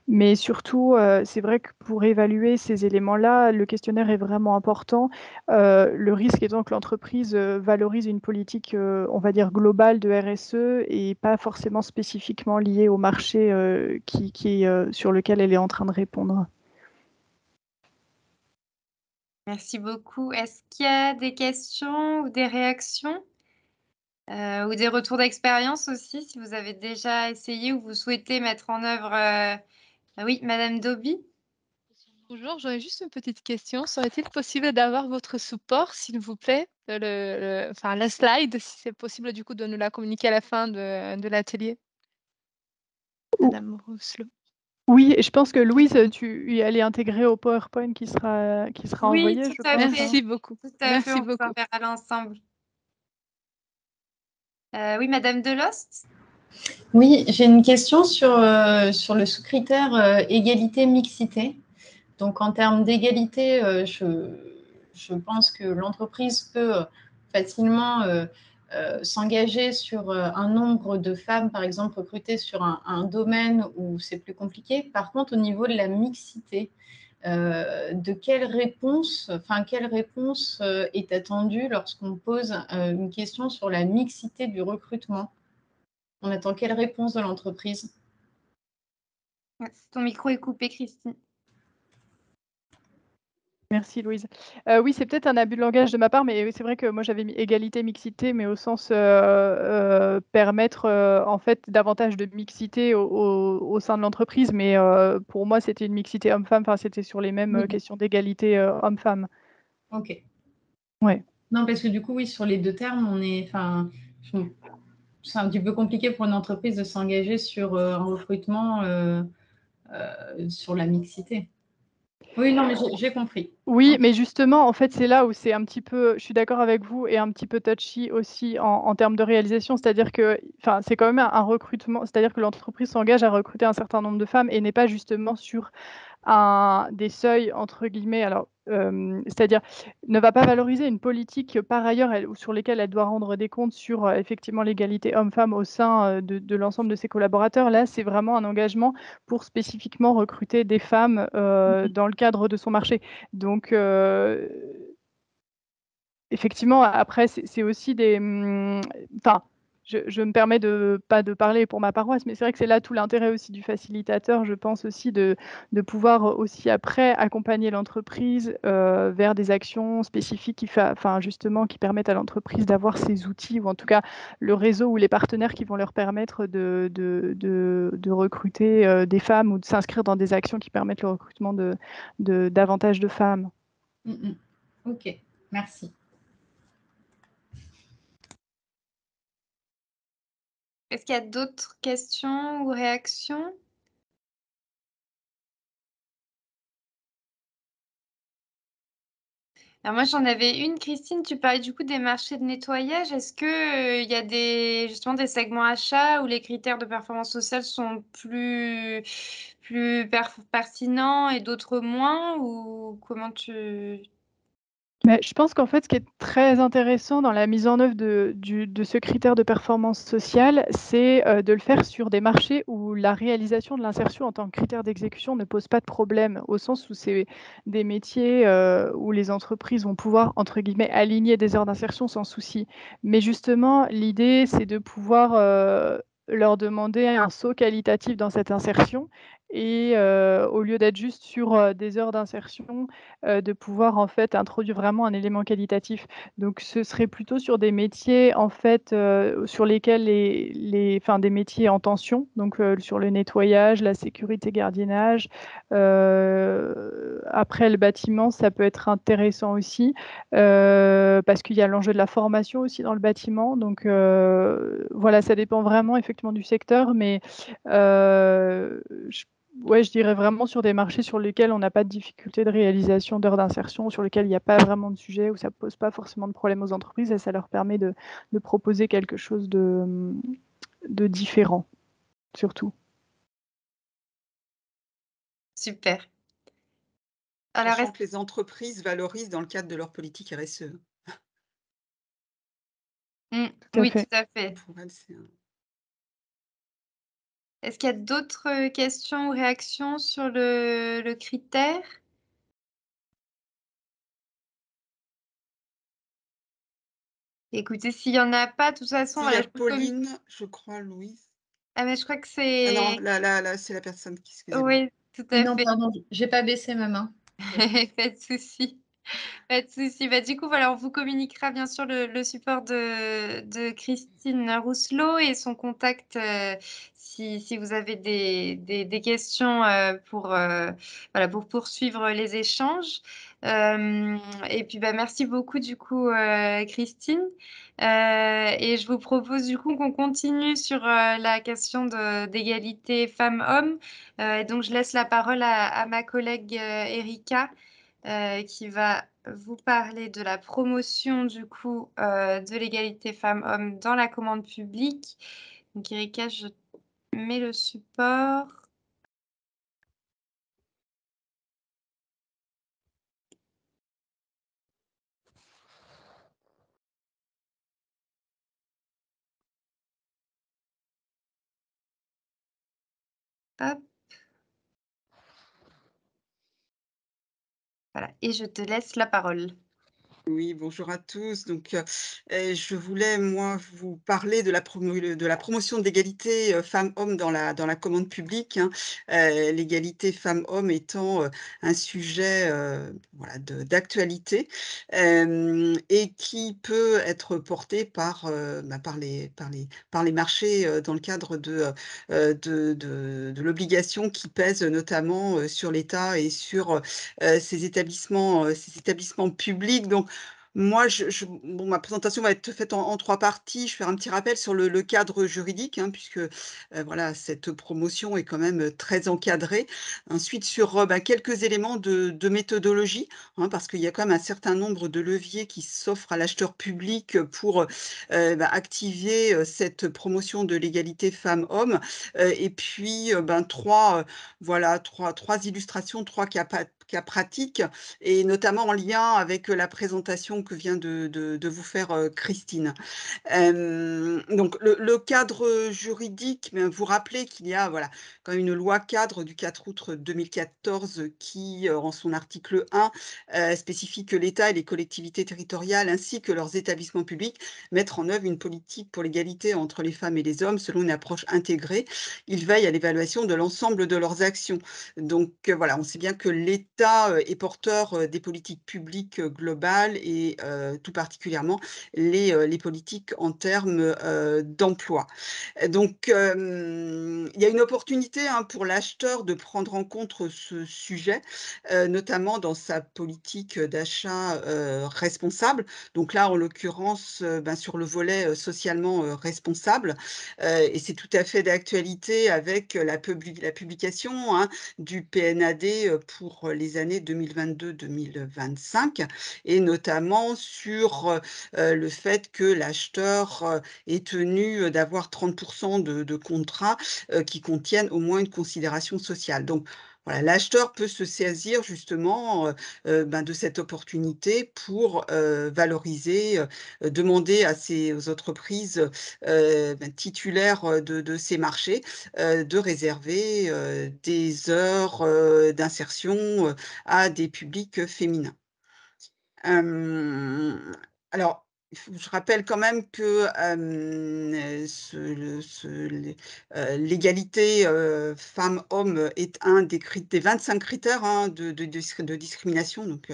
Mais surtout, c'est vrai que pour évaluer ces éléments-là, le questionnaire est vraiment important. Le risque étant que l'entreprise valorise une politique, on va dire globale de RSE et pas forcément spécifiquement liée au marché sur lequel elle est en train de répondre. Merci beaucoup. Est-ce qu'il y a des questions ou des réactions? Ou des retours d'expérience aussi, si vous avez déjà essayé ou vous souhaitez mettre en œuvre, oui, madame Doby? Bonjour, j'aurais juste une petite question. Serait-il possible d'avoir votre support, s'il vous plaît? Enfin, la slide, si c'est possible, du coup, de nous la communiquer à la fin de l'atelier. Madame Rousselot. Oui, et je pense que Louise, elle est intégrée au PowerPoint qui sera Oui, envoyé, tout je à pense. fait. Merci beaucoup. Tout à fait, Merci on peut beaucoup. en faire l'ensemble. Oui, madame Delost? Oui, j'ai une question sur le sous-critère égalité-mixité. Donc, en termes d'égalité, je pense que l'entreprise peut facilement s'engager sur un nombre de femmes, par exemple, recrutées sur un domaine où c'est plus compliqué. Par contre, au niveau de la mixité, quelle réponse est attendue lorsqu'on pose une question sur la mixité du recrutement? On attend quelle réponse de l'entreprise? Ton micro est coupé, Christine. Merci Louise. Oui, c'est peut-être un abus de langage de ma part, mais c'est vrai que moi j'avais mis égalité, mixité, mais au sens permettre en fait davantage de mixité au sein de l'entreprise. Mais pour moi, c'était une mixité homme-femme, enfin, c'était sur les mêmes questions d'égalité homme-femme. Ok. Ouais. Non, parce que du coup, oui, sur les deux termes, c'est un petit peu compliqué pour une entreprise de s'engager sur un recrutement sur la mixité. Oui, non, mais j'ai compris. Oui, mais justement, en fait, c'est là où c'est un petit peu, je suis d'accord avec vous, et un petit peu touchy aussi en termes de réalisation. C'est-à-dire que, enfin, c'est quand même un recrutement, c'est-à-dire que l'entreprise s'engage à recruter un certain nombre de femmes et n'est pas justement sur des seuils entre guillemets, alors, c'est-à-dire ne va pas valoriser une politique par ailleurs sur lesquelles elle doit rendre des comptes sur effectivement l'égalité homme-femme au sein de l'ensemble de ses collaborateurs. Là, c'est vraiment un engagement pour spécifiquement recruter des femmes dans le cadre de son marché. Donc, effectivement, après, c'est aussi des... Enfin, je me permets pas de parler pour ma paroisse, mais c'est vrai que c'est là tout l'intérêt aussi du facilitateur, je pense aussi de pouvoir aussi après accompagner l'entreprise, vers des actions spécifiques justement qui permettent à l'entreprise d'avoir ces outils ou en tout cas le réseau ou les partenaires qui vont leur permettre de recruter, des femmes ou de s'inscrire dans des actions qui permettent le recrutement de davantage de femmes. Ok, merci. Est-ce qu'il y a d'autres questions ou réactions? Alors moi, j'en avais une, Christine, tu parlais du coup des marchés de nettoyage. Est-ce que, il y a justement des segments achats où les critères de performance sociale sont plus pertinents et d'autres moins? Ou comment tu... Mais je pense qu'en fait, ce qui est très intéressant dans la mise en œuvre de ce critère de performance sociale, c'est, de le faire sur des marchés où la réalisation de l'insertion en tant que critère d'exécution ne pose pas de problème. Au sens où c'est des métiers, où les entreprises vont pouvoir, entre guillemets, «aligner» des heures d'insertion sans souci. Mais justement, l'idée, c'est de pouvoir, leur demander un saut qualitatif dans cette insertion et au lieu d'être juste sur, des heures d'insertion, de pouvoir en fait introduire vraiment un élément qualitatif. Donc ce serait plutôt sur des métiers en fait, sur lesquels des métiers en tension, donc sur le nettoyage, la sécurité, gardiennage. Après le bâtiment, ça peut être intéressant aussi, parce qu'il y a l'enjeu de la formation aussi dans le bâtiment. Donc voilà, ça dépend vraiment effectivement du secteur, mais je dirais vraiment sur des marchés sur lesquels on n'a pas de difficulté de réalisation d'heures d'insertion, sur lesquels il n'y a pas vraiment de sujet, où ça ne pose pas forcément de problème aux entreprises et ça leur permet de proposer quelque chose de différent, surtout. Super. Alors, Sachant que les entreprises valorisent dans le cadre de leur politique RSE. Tout à oui, fait. tout à fait. Pour elles, c'est Est-ce qu'il y a d'autres questions ou réactions sur le critère? Écoutez, s'il y en a pas, de toute façon, Si, il y voilà, a je vous communique. Pauline, je crois, Louise. Ah mais je crois que Ah non, c'est... là, c'est la personne qui, excusez-moi. Oui, tout à Non, fait. pardon, j'ai pas baissé ma main. Pas de souci. Pas de souci. Bah, du coup, voilà, on vous communiquera bien sûr le support de Christine Rousselot et son contact, si vous avez des questions, voilà, pour poursuivre les échanges. Et puis, bah, merci beaucoup du coup, Christine. Et je vous propose du coup qu'on continue sur, la question d'égalité femmes-hommes. Et donc je laisse la parole à ma collègue, Erika, qui va vous parler de la promotion du coup, de l'égalité femmes-hommes dans la commande publique. Donc Erika, je mets le support. Hop. Voilà, et je te laisse la parole. Oui, bonjour à tous. Donc, je voulais, moi, vous parler de la promotion de l'égalité, femmes-hommes dans la commande publique, hein. L'égalité femmes-hommes étant, un sujet, voilà, d'actualité, et qui peut être porté par les marchés, dans le cadre de l'obligation qui pèse notamment, sur l'État et sur, ces établissements publics. Donc moi, bon, ma présentation va être faite en 3 parties. Je vais faire un petit rappel sur le cadre juridique, hein, puisque, voilà, cette promotion est quand même, très encadrée. Ensuite sur, quelques éléments de méthodologie, hein, parce qu'il y a quand même un certain nombre de leviers qui s'offrent à l'acheteur public, pour, activer, cette promotion de l'égalité femmes-hommes. Et puis, 3 illustrations, 3 cas cas pratiques et notamment en lien avec la présentation que vient de vous faire Christine. Donc le cadre juridique, ben, vous rappelez qu'il y a voilà, quand même une loi cadre du 4 août 2014 qui, en son article 1, spécifie que l'État et les collectivités territoriales ainsi que leurs établissements publics mettent en œuvre une politique pour l'égalité entre les femmes et les hommes selon une approche intégrée. Ils veillent à l'évaluation de l'ensemble de leurs actions. Donc voilà, on sait bien que l'État est porteur des politiques publiques globales et tout particulièrement les politiques en termes d'emploi. Donc, il y a une opportunité hein, pour l'acheteur de prendre en compte ce sujet, notamment dans sa politique d'achat responsable. Donc là, en l'occurrence, ben, sur le volet socialement responsable. Et c'est tout à fait d'actualité avec la publication hein, du PNAD pour les années 2022-2025 et notamment sur le fait que l'acheteur est tenu d'avoir 30% de contrats qui contiennent au moins une considération sociale. Donc, voilà, l'acheteur peut se saisir justement ben, de cette opportunité pour valoriser, demander à ces entreprises ben, titulaires de ces marchés de réserver des heures d'insertion à des publics féminins. Alors, je rappelle quand même que l'égalité femmes-hommes est un des 25 critères hein, de discrimination. Donc,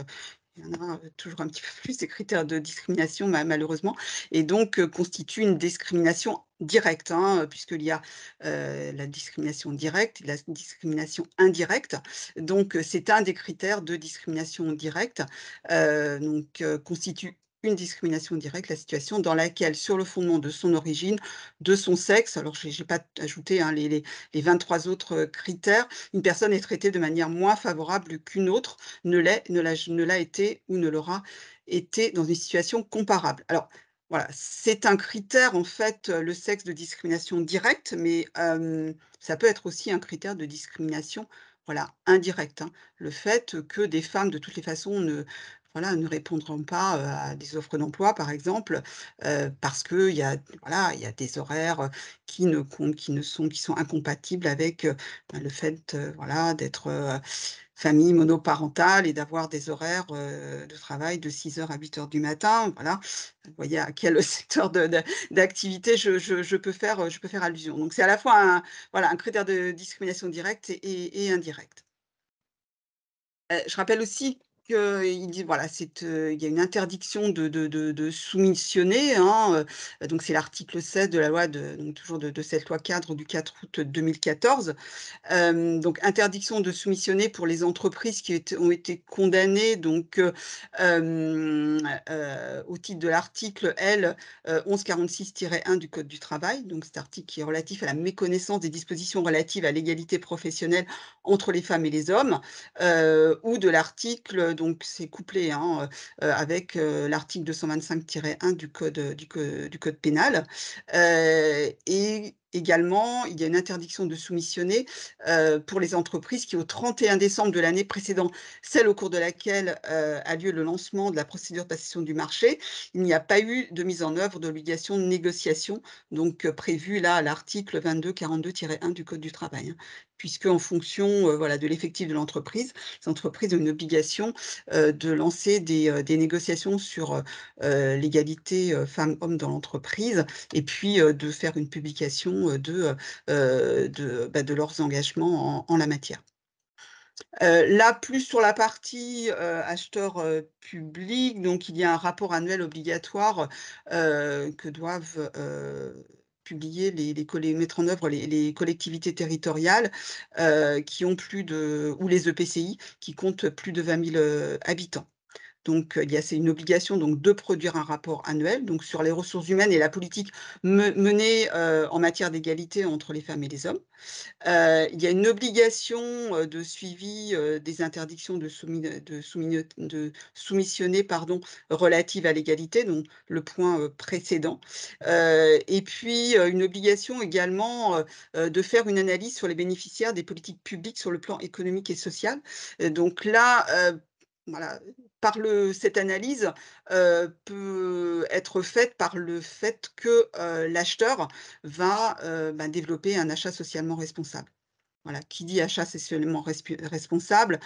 il y en a toujours un petit peu plus des critères de discrimination, malheureusement, et donc constitue une discrimination directe, hein, puisqu'il y a la discrimination directe et la discrimination indirecte. Donc, c'est un des critères de discrimination directe, donc constitue une discrimination directe, la situation dans laquelle, sur le fondement de son origine, de son sexe, alors j'ai pas ajouté hein, les 23 autres critères, une personne est traitée de manière moins favorable qu'une autre ne l'a été ou ne l'aura été dans une situation comparable. Alors, voilà, c'est un critère, en fait, le sexe de discrimination directe, mais ça peut être aussi un critère de discrimination, voilà, indirecte, hein. Le fait que des femmes, de toutes les façons, voilà, ne répondront pas à des offres d'emploi, par exemple, parce qu'il y a, voilà, il y a des horaires qui sont incompatibles avec ben, le fait voilà, d'être famille monoparentale et d'avoir des horaires de travail de 6 heures à 8 heures du matin. Voilà. Vous voyez à quel secteur d'activité je peux faire allusion. Donc, c'est à la fois voilà, un critère de discrimination directe et indirect. Je rappelle aussi qu'il dit voilà, il y a une interdiction de soumissionner, hein, donc c'est l'article 16 de la loi donc toujours de cette loi cadre du 4 août 2014. Donc interdiction de soumissionner pour les entreprises qui ont été condamnées donc, au titre de l'article L. 1146-1 du code du travail. Donc cet article qui est relatif à la méconnaissance des dispositions relatives à l'égalité professionnelle entre les femmes et les hommes, ou de l'article, donc c'est couplé hein, avec l'article 225-1 du code pénal. Et également, il y a une interdiction de soumissionner pour les entreprises qui, au 31 décembre de l'année précédant celle au cours de laquelle a lieu le lancement de la procédure de passation du marché, il n'y a pas eu de mise en œuvre de l'obligation de négociation, donc prévue là à l'article 2242-1 du Code du travail. Hein, puisque en fonction voilà, de l'effectif de l'entreprise, les entreprises ont une obligation de lancer des négociations sur l'égalité femmes-hommes dans l'entreprise et puis de faire une publication de leurs engagements en la matière. Là, plus sur la partie acheteur public, donc il y a un rapport annuel obligatoire que doivent publier mettre en œuvre les collectivités territoriales qui ont ou les EPCI qui comptent plus de 20 000 habitants. Donc, c'est une obligation donc, de produire un rapport annuel donc, sur les ressources humaines et la politique menée en matière d'égalité entre les femmes et les hommes. Il y a une obligation de suivi des interdictions de soumissionner relatives à l'égalité, donc le point précédent. Et puis, une obligation également de faire une analyse sur les bénéficiaires des politiques publiques sur le plan économique et social. Donc là, voilà, cette analyse peut être faite par le fait que l'acheteur va développer un achat socialement responsable. Voilà, qui dit achat socialement responsable,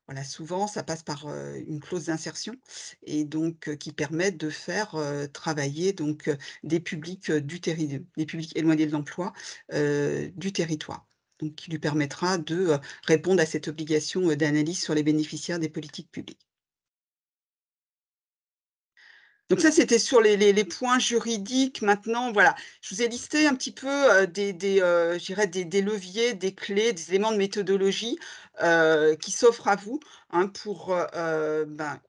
voilà, souvent ça passe par une clause d'insertion et donc qui permet de faire travailler donc des publics des publics éloignés de l'emploi du territoire. Donc qui lui permettra de répondre à cette obligation d'analyse sur les bénéficiaires des politiques publiques. Donc ça, c'était sur les points juridiques. Maintenant, voilà, je vous ai listé un petit peu je dirais des leviers, des clés, des éléments de méthodologie qui s'offrent à vous pour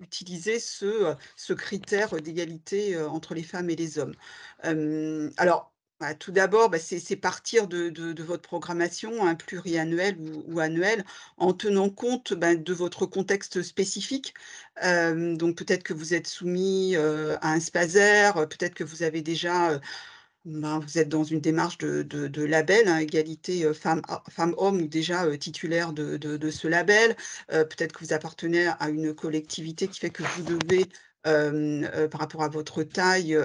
utiliser ce critère d'égalité entre les femmes et les hommes. Alors, tout d'abord, c'est partir de votre programmation pluriannuelle ou annuelle en tenant compte de votre contexte spécifique. Donc peut-être que vous êtes soumis à un SPASER, peut-être que vous avez déjà, vous êtes dans une démarche de label, égalité femmes-hommes ou déjà titulaire de ce label. Peut-être que vous appartenez à une collectivité qui fait que vous devez, par rapport à votre taille,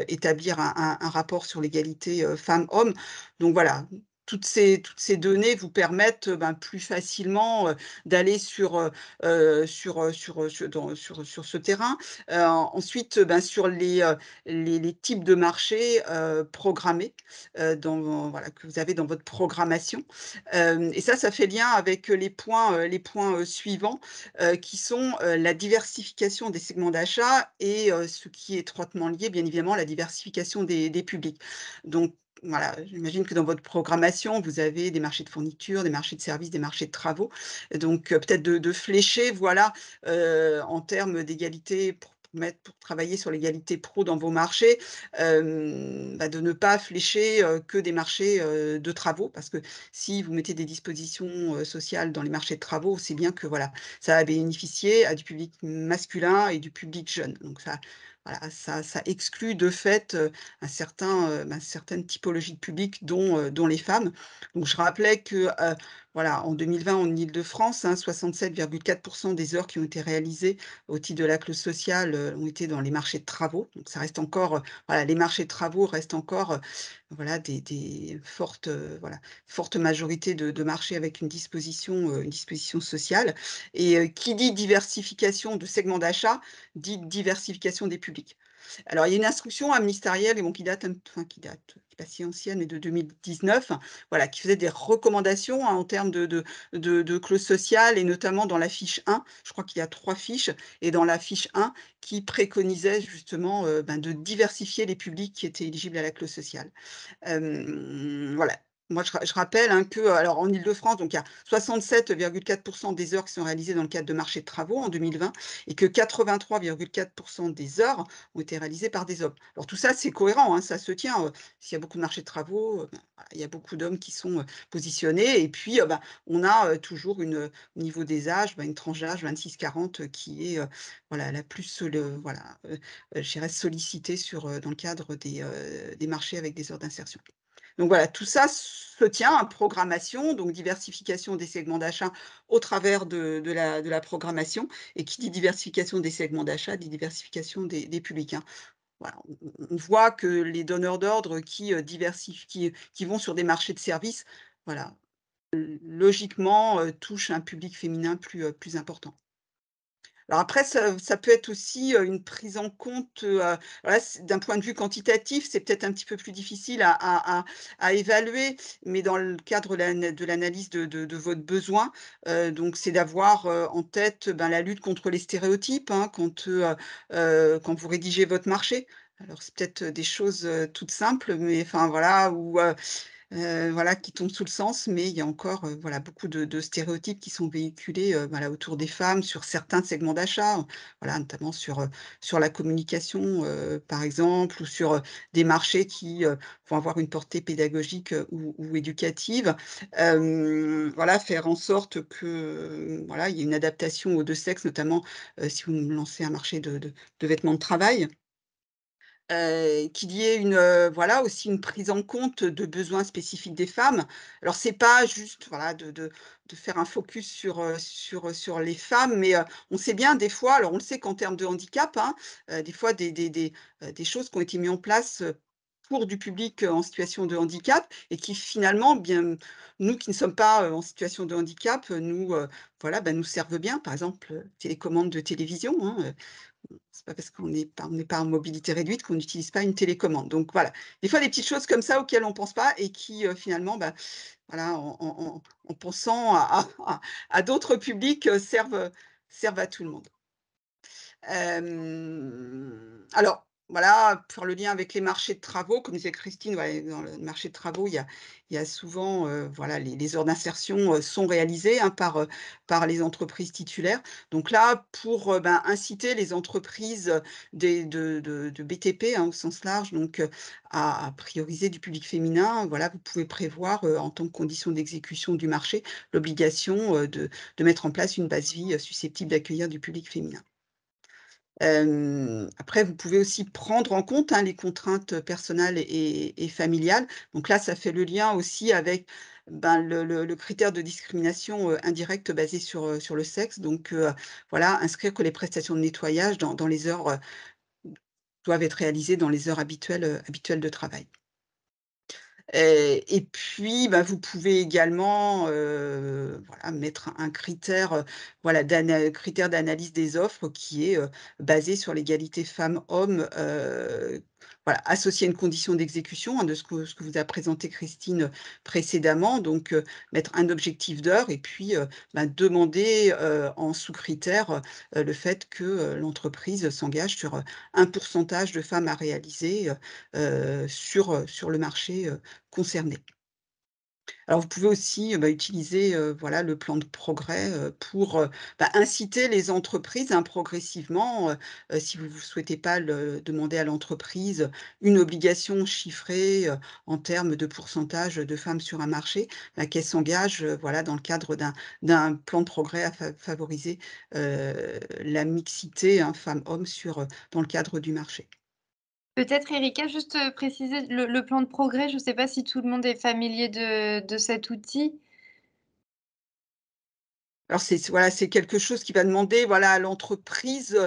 établir un rapport sur l'égalité femmes-hommes. Donc voilà, toutes ces données vous permettent plus facilement d'aller sur ce terrain. Ensuite, sur les types de marchés programmés voilà, que vous avez dans votre programmation. Et ça fait lien avec les points suivants qui sont la diversification des segments d'achat et ce qui est étroitement lié, bien évidemment, à la diversification des publics. Donc, voilà, j'imagine que dans votre programmation, vous avez des marchés de fourniture, des marchés de services, des marchés de travaux. Donc, peut-être de flécher, voilà, en termes d'égalité pour travailler sur l'égalité pro dans vos marchés, de ne pas flécher que des marchés de travaux, parce que si vous mettez des dispositions sociales dans les marchés de travaux, c'est bien que voilà, ça va bénéficier à du public masculin et du public jeune. Donc voilà, ça exclut de fait certaines typologies de public, dont les femmes. Donc je rappelais que voilà, en 2020, en Île-de-France, 67,4% des heures qui ont été réalisées au titre de la clause sociale ont été dans les marchés de travaux. Donc ça reste encore, voilà, les marchés de travaux restent encore voilà, des fortes, forte majorité de marchés avec une disposition sociale. Et qui dit diversification de segments d'achat, dit diversification des publics. Alors, il y a une instruction ministérielle qui date, qui est pas si ancienne, mais de 2019, voilà, qui faisait des recommandations en termes de clauses sociales et notamment dans la fiche 1. Je crois qu'il y a 3 fiches et dans la fiche 1 qui préconisait justement de diversifier les publics qui étaient éligibles à la clause sociale. Voilà. Moi, je rappelle que, alors en Île-de-France, donc il y a 67,4% des heures qui sont réalisées dans le cadre de marchés de travaux en 2020 et que 83,4% des heures ont été réalisées par des hommes. Alors tout ça, c'est cohérent, ça se tient. S'il y a beaucoup de marchés de travaux, voilà, il y a beaucoup d'hommes qui sont positionnés. Et puis, on a toujours au niveau des âges, une tranche d'âge 26-40 qui est voilà, la plus voilà, je dirais sollicitée dans le cadre des marchés avec des heures d'insertion. Donc voilà, tout ça se tient, programmation, donc diversification des segments d'achat au travers de la programmation. Et qui dit diversification des segments d'achat, dit diversification des publics. Voilà, on voit que les donneurs d'ordre qui vont sur des marchés de services, voilà, logiquement, touchent un public féminin plus important. Alors après, ça peut être aussi une prise en compte, voilà, d'un point de vue quantitatif, c'est peut-être un petit peu plus difficile à évaluer, mais dans le cadre de l'analyse de votre besoin, donc c'est d'avoir en tête la lutte contre les stéréotypes quand vous rédigez votre marché. Alors c'est peut-être des choses toutes simples, mais enfin voilà, ou voilà, qui tombent sous le sens, mais il y a encore, voilà, beaucoup de stéréotypes qui sont véhiculés, voilà, autour des femmes sur certains segments d'achat, voilà, notamment sur la communication, par exemple, ou sur, des marchés qui, vont avoir une portée pédagogique, ou éducative. Voilà, faire en sorte que, voilà, il y ait une adaptation aux 2 sexes, notamment, si vous lancez un marché de vêtements de travail. Qu'il y ait une, voilà, aussi une prise en compte de besoins spécifiques des femmes. Alors c'est pas juste, voilà, de faire un focus sur les femmes, mais, on sait bien des fois, alors on le sait qu'en termes de handicap, hein, des fois des choses qui ont été mis en place, pour du public, en situation de handicap et qui finalement, bien, nous qui ne sommes pas, en situation de handicap, nous, voilà, bah, nous servent bien. Par exemple, télécommande de télévision, hein, c'est pas parce qu'on n'est pas en mobilité réduite qu'on n'utilise pas une télécommande. Donc voilà, des fois des petites choses comme ça auxquelles on pense pas et qui, finalement, bah, voilà, en pensant à d'autres publics, servent à tout le monde. Alors, voilà, pour le lien avec les marchés de travaux, comme disait Christine, ouais, dans le marché de travaux, il y a souvent, voilà, les heures d'insertion, sont réalisées, hein, par les entreprises titulaires. Donc là, pour, ben, inciter les entreprises, de BTP, hein, au sens large, donc, à prioriser du public féminin, voilà, vous pouvez prévoir, en tant que condition d'exécution du marché, l'obligation, de mettre en place une base vie, susceptible d'accueillir du public féminin. Après vous pouvez aussi prendre en compte, hein, les contraintes personnelles et familiales. Donc là, ça fait le lien aussi avec, ben, le critère de discrimination, indirecte basé sur le sexe. Donc, voilà, inscrire que les prestations de nettoyage dans les heures, doivent être réalisées dans les heures habituelles de travail. Et puis, bah, vous pouvez également, voilà, mettre un critère, voilà, critère d'analyse des offres qui est, basé sur l'égalité femmes-hommes, voilà, associé à une condition d'exécution, hein, de ce que vous a présenté Christine, précédemment. Donc, mettre un objectif d'heure et puis, bah, demander, en sous-critère, le fait que, l'entreprise s'engage sur, un pourcentage de femmes à réaliser, sur le marché, concernés. Alors vous pouvez aussi, bah, utiliser, voilà, le plan de progrès, pour, bah, inciter les entreprises, hein, progressivement, si vous ne souhaitez pas le demander à l'entreprise une obligation chiffrée, en termes de pourcentage de femmes sur un marché, bah, qu'elle s'engage, voilà, dans le cadre d'un plan de progrès à favoriser, la mixité, hein, femmes-hommes dans le cadre du marché. Peut-être Erika, juste, préciser le plan de progrès, je ne sais pas si tout le monde est familier de cet outil? Alors voilà, c'est quelque chose qui va demander, voilà, à l'entreprise,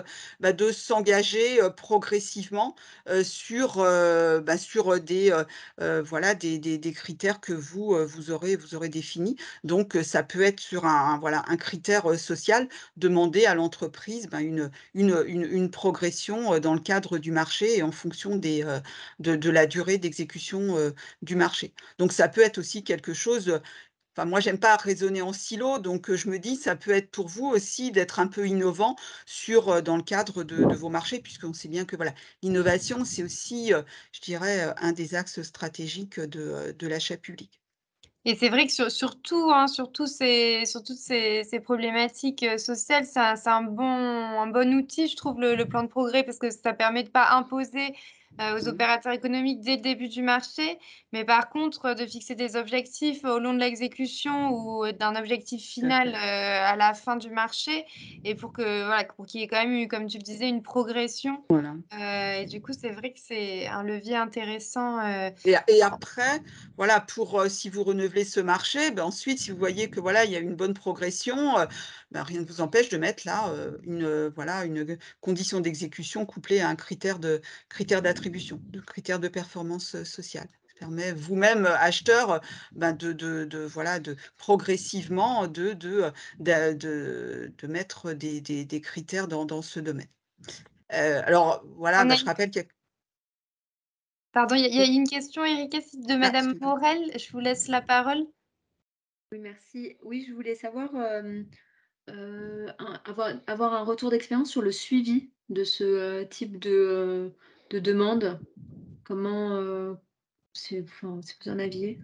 bah, de s'engager, progressivement, sur voilà, des critères que vous aurez définis. Donc, ça peut être sur voilà, un critère, social, demander à l'entreprise, ben, une progression, dans le cadre du marché et en fonction de la durée d'exécution, du marché. Donc ça peut être aussi quelque chose. Enfin, moi, j'aime pas raisonner en silo, donc je me dis: «Ça peut être pour vous aussi d'être un peu innovant dans le cadre de vos marchés», puisqu'on sait bien que, voilà, l'innovation, c'est aussi, je dirais, un des axes stratégiques de l'achat public. Et c'est vrai que surtout, hein, sur toutes ces problématiques, sociales, c'est un bon outil, je trouve, le plan de progrès, parce que ça permet de pas imposer, aux Mmh. opérateurs économiques dès le début du marché. Mais par contre, de fixer des objectifs au long de l'exécution ou, d'un objectif Tout à final, fait. à la fin du marché, et pour que voilà, pour qu'il y ait quand même eu, comme tu le disais, une progression. Voilà. Et du coup, c'est vrai que c'est un levier intéressant, Et après, voilà, pour, si vous renouvelez ce marché, ben, ensuite, si vous voyez que, voilà, il y a une bonne progression, ben, rien ne vous empêche de mettre là, voilà, une condition d'exécution couplée à un critère d'attribution, de critère de performance, sociale. Ça permet vous-même, acheteur, ben, voilà, de progressivement de mettre des critères dans ce domaine. Alors voilà, on bah, a je rappelle qu'il y a pardon, il y a oui, une question, Erika, c'est de ah, madame excusez-moi. Morel. Je vous laisse la parole. Oui, merci. Oui, je voulais savoir, avoir un retour d'expérience sur le suivi de ce, type de demande. Comment, Enfin, si vous en aviez?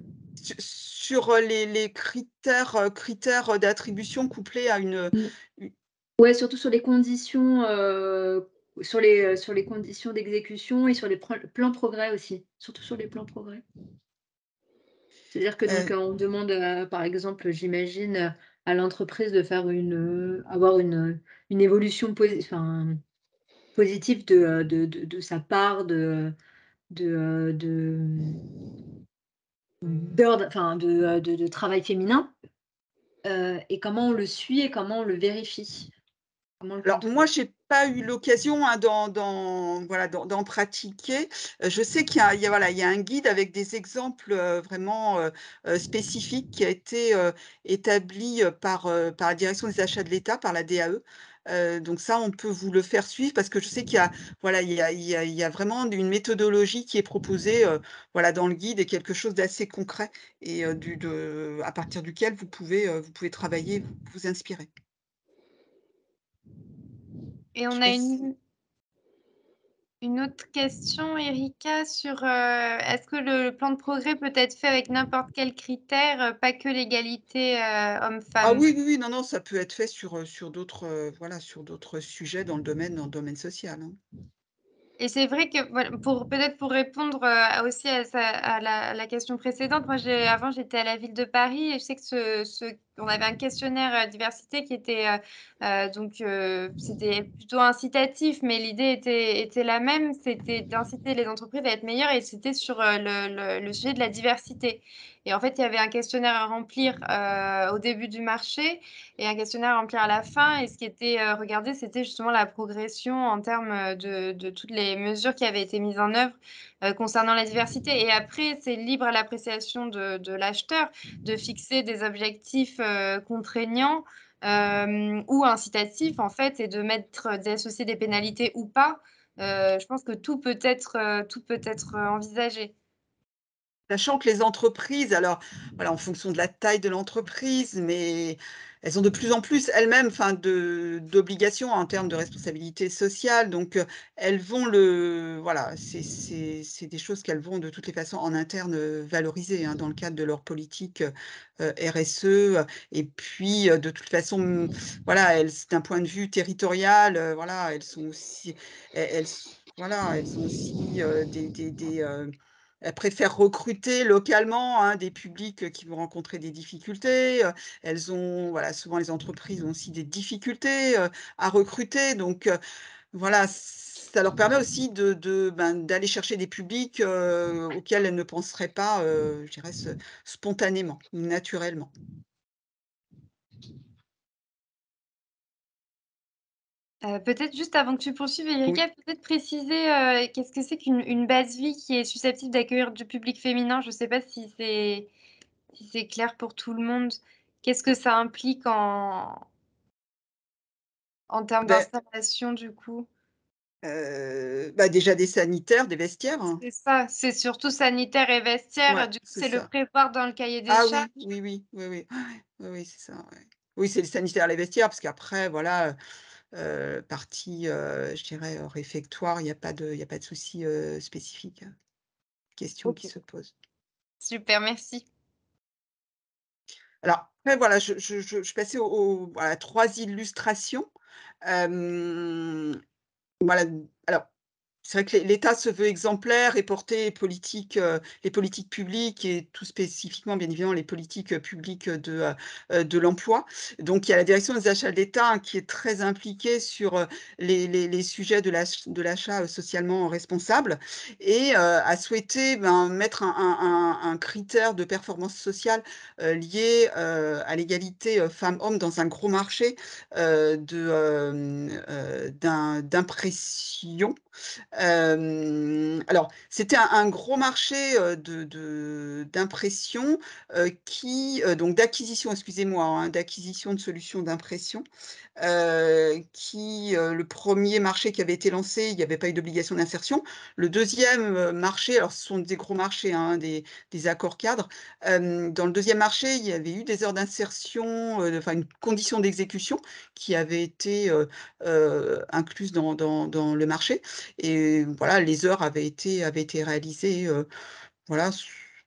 Sur, les critères d'attribution couplés à Mmh. u Ouais, surtout sur les conditions d'exécution et sur les plans progrès aussi, surtout sur les plans progrès. C'est-à-dire que donc, heu, on demande, par exemple, j'imagine, à l'entreprise de faire avoir une évolution positive de sa part de d'ordre enfin de travail féminin, et comment on le suit et comment on le vérifie? Comment on le alors moi, contrôle? j'ai pas eu l'occasion, hein, voilà, d'en pratiquer. Je sais qu'il y a voilà, il y a un guide avec des exemples, vraiment, spécifiques qui a été, établi, par la direction des achats de l'État, par la DAE. Donc ça, on peut vous le faire suivre parce que je sais qu'il y a voilà, il y a vraiment une méthodologie qui est proposée, voilà, dans le guide et quelque chose d'assez concret et à partir duquel vous pouvez travailler, vous inspirer. Et Je on sais a pas si une autre question, Erika, sur, est-ce que le plan de progrès peut être fait avec n'importe quel critère, pas que l'égalité, Ah homme-femme? oui, oui, oui, non, non, ça peut être fait sur d'autres, voilà, sur d'autres sujets dans le domaine social, hein. Et c'est vrai que voilà, peut-être pour répondre, aussi à la question précédente, moi avant j'étais à la ville de Paris et je sais que on avait un questionnaire, diversité qui était, c'était plutôt incitatif, mais l'idée était la même, c'était d'inciter les entreprises à être meilleures et c'était sur, le sujet de la diversité. Et en fait, il y avait un questionnaire à remplir, au début du marché et un questionnaire à remplir à la fin et ce qui était, regardé, c'était justement la progression en termes, de toutes les mesures qui avaient été mises en œuvre, concernant la diversité et après c'est libre à l'appréciation de l'acheteur de fixer des objectifs, contraignants, ou incitatifs en fait et de d'associer des pénalités ou pas. Je pense que tout peut être, envisagé. Sachant que les entreprises, alors voilà, en fonction de la taille de l'entreprise, mais elles ont de plus en plus elles-mêmes, enfin d'obligations en termes de responsabilité sociale. Donc, elles vont voilà, c'est des choses qu'elles vont de toutes les façons en interne, valoriser, hein, dans le cadre de leur politique, RSE, et puis, de toute façon, voilà, d'un point de vue territorial, voilà, elles sont aussi voilà, elles ont aussi, elles préfèrent recruter localement, hein, des publics, qui vont rencontrer des difficultés, elles ont voilà, souvent les entreprises ont aussi des difficultés, à recruter donc voilà, ça leur permet aussi d'aller chercher des publics, auxquels elles ne penseraient pas, je dirais spontanément ou naturellement. Peut-être juste avant que tu poursuives Oui. Erika, peut-être préciser, qu'est-ce que c'est qu'une base vie qui est susceptible d'accueillir du public féminin? Je ne sais pas si c'est clair pour tout le monde. Qu'est-ce que ça implique en termes Beh, d'installation du coup? bah, déjà des sanitaires, des vestiaires, hein. C'est ça, c'est surtout sanitaire et vestiaire, Ouais, du coup, c'est c'est le ça. prévoir dans le cahier des Ah charges? oui, oui, oui, oui, oui. Ouais, oui, oui, c'est ça, ouais. Oui, c'est les sanitaires, les vestiaires, parce qu'après voilà, partie, je dirais, réfectoire, il y a pas de souci, spécifique, hein. Question qui OK, se pose. super, merci. Alors après voilà, je passais à la 3 illustrations. Hem, voilà, alors c'est vrai que l'État se veut exemplaire et porter les politiques publiques et tout spécifiquement, bien évidemment, les politiques, publiques, de l'emploi. Donc il y a la direction des achats de l'État, hein, qui est très impliquée sur, les sujets de l'achat, socialement responsable et a souhaité, ben, mettre un critère de performance sociale, lié, à l'égalité, femmes-hommes dans un gros marché, d'impression. Alors, c'était un gros marché, d'impression, donc d'acquisition, excusez-moi, hein, d'acquisition de solutions d'impression, le premier marché qui avait été lancé, il n'y avait pas eu d'obligation d'insertion. Le deuxième marché, alors ce sont des gros marchés, hein, des accords cadres. Dans le deuxième marché, il y avait eu des heures d'insertion, enfin une condition d'exécution qui avait été, incluse dans le marché et voilà, les heures avaient été réalisées, voilà,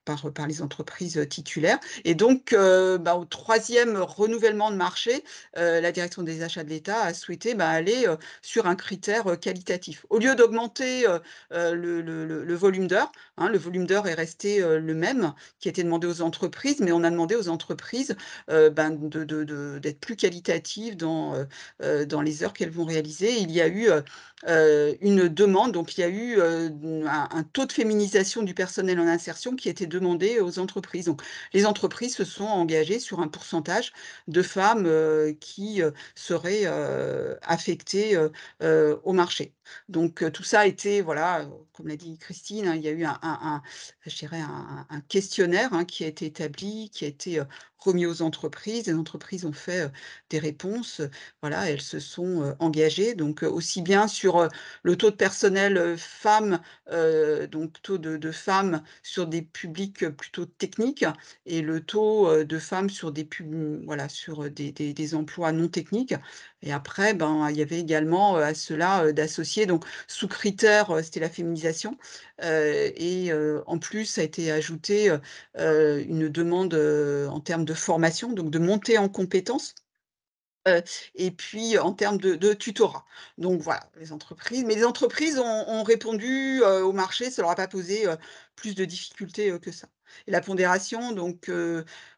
par les entreprises titulaires. Et donc, au 3e renouvellement de marché, la direction des achats de l'État a souhaité aller sur un critère qualitatif. Au lieu d'augmenter le volume d'heures, hein, le volume d'heures est resté le même qui était demandé aux entreprises, mais on a demandé aux entreprises d'être plus qualitatives dans les heures qu'elles vont réaliser. Il y a eu une demande, donc il y a eu un taux de féminisation du personnel en insertion qui était demandé aux entreprises. Donc les entreprises se sont engagées sur un pourcentage de femmes qui seraient affectées au marché. Donc tout ça a été, voilà, comme l'a dit Christine, hein, il y a eu je dirais un questionnaire hein, qui a été établi, qui a été remis aux entreprises. Les entreprises ont fait des réponses. Voilà, elles se sont engagées, donc aussi bien sur le taux de personnel femmes, donc taux de femmes sur des publics plutôt techniques et le taux de femmes sur voilà, sur des emplois non techniques. Et après, il y avait également à cela d'associer, donc sous critère, c'était la féminisation, et en plus a été ajouté une demande en termes de formation, donc de montée en compétences. Et puis en termes de tutorat. Donc voilà, les entreprises ont répondu au marché, ça leur a pas posé plus de difficultés que ça. Et la pondération, donc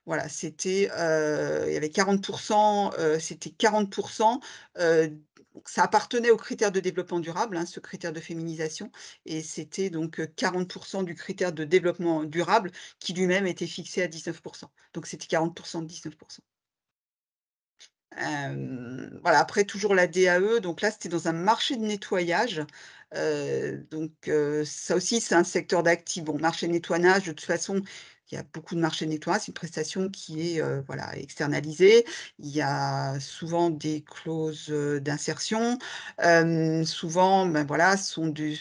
voilà, il y avait 40 c'était 40 donc ça appartenait au critère de développement durable, hein, ce critère de féminisation, et c'était donc 40 du critère de développement durable qui lui-même était fixé à 19. Donc c'était 40 de 19. Voilà, après toujours la DAE, donc là, c'était dans un marché de nettoyage, donc ça aussi, c'est un secteur d'actifs. Bon, marché de nettoyage, de toute façon, il y a beaucoup de marchés de nettoyage, c'est une prestation qui est, voilà, externalisée. Il y a souvent des clauses, d'insertion, souvent, voilà, ce sont du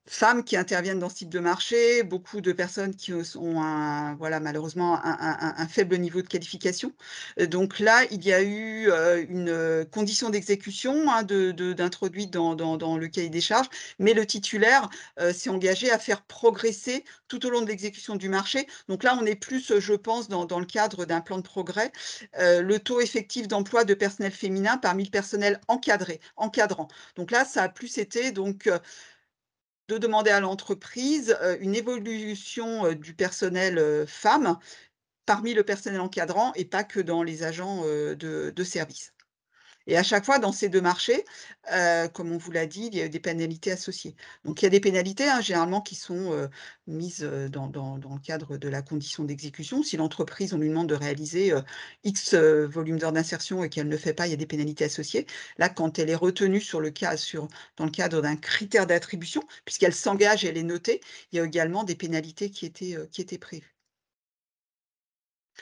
femmes qui interviennent dans ce type de marché, beaucoup de personnes qui ont voilà, malheureusement un faible niveau de qualification. Donc là, il y a eu une condition d'exécution hein, d'introduite dans le cahier des charges, mais le titulaire s'est engagé à faire progresser tout au long de l'exécution du marché. Donc là, on est plus, je pense, dans le cadre d'un plan de progrès, le taux effectif d'emploi de personnel féminin parmi le personnel encadrant. Donc là, ça a plus été donc de demander à l'entreprise, une évolution, du personnel, femme parmi le personnel encadrant et pas que dans les agents, de service. Et à chaque fois dans ces 2 marchés, comme on vous l'a dit, il y a eu des pénalités associées. Donc il y a des pénalités, hein, généralement qui sont, mises, dans le cadre de la condition d'exécution. Si l'entreprise, on lui demande de réaliser, X, volume d'heures d'insertion et qu'elle ne le fait pas, il y a des pénalités associées. Là, quand elle est retenue dans le cadre d'un critère d'attribution, puisqu'elle s'engage et elle est notée, il y a également des pénalités qui étaient prévues.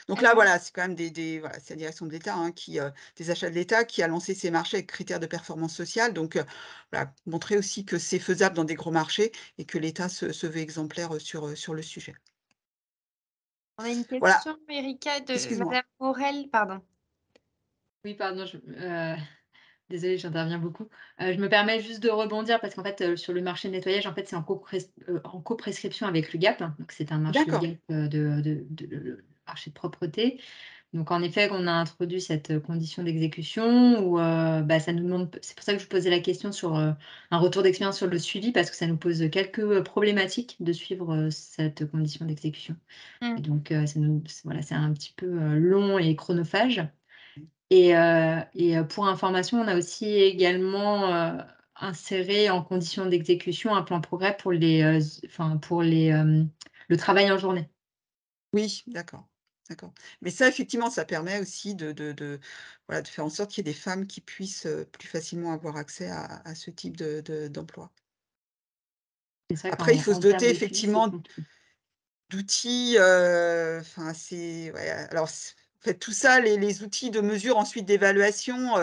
Donc là, Alors voilà, c'est quand même voilà, c'est la direction de l'État, hein, des achats de l'État qui a lancé ces marchés avec critères de performance sociale. Donc, voilà, montrer aussi que c'est faisable dans des gros marchés et que l'État se veut exemplaire, sur le sujet. on a une Voilà, question, Erika, de excuse-moi. madame Morel, pardon. Oui, pardon, désolée, j'interviens beaucoup. Je me permets juste de rebondir parce qu'en fait, sur le marché de nettoyage, en fait, c'est en coprescription avec l'UGAP, hein, donc c'est un marché D'accord. UGAP, le marché de propreté. Donc en effet, on a introduit cette condition d'exécution où, ça nous demande c'est pour ça que je posais la question sur, un retour d'expérience sur le suivi parce que ça nous pose quelques problématiques de suivre, cette condition d'exécution. Et Mmh. donc, voilà, c'est un petit peu, long et chronophage. Et pour information, on a aussi également, inséré en condition d'exécution un plan progrès pour le travail en journée. Oui, d'accord, d'accord. Mais ça, effectivement, ça permet aussi voilà, de faire en sorte qu'il y ait des femmes qui puissent, plus facilement avoir accès à ce type d'emploi. C'est ça Après, il faut se en termes doter de suivi, c'est effectivement compliqué. d'outils, enfin c'est ouais, alors en fait tout ça, les outils de mesure ensuite d'évaluation,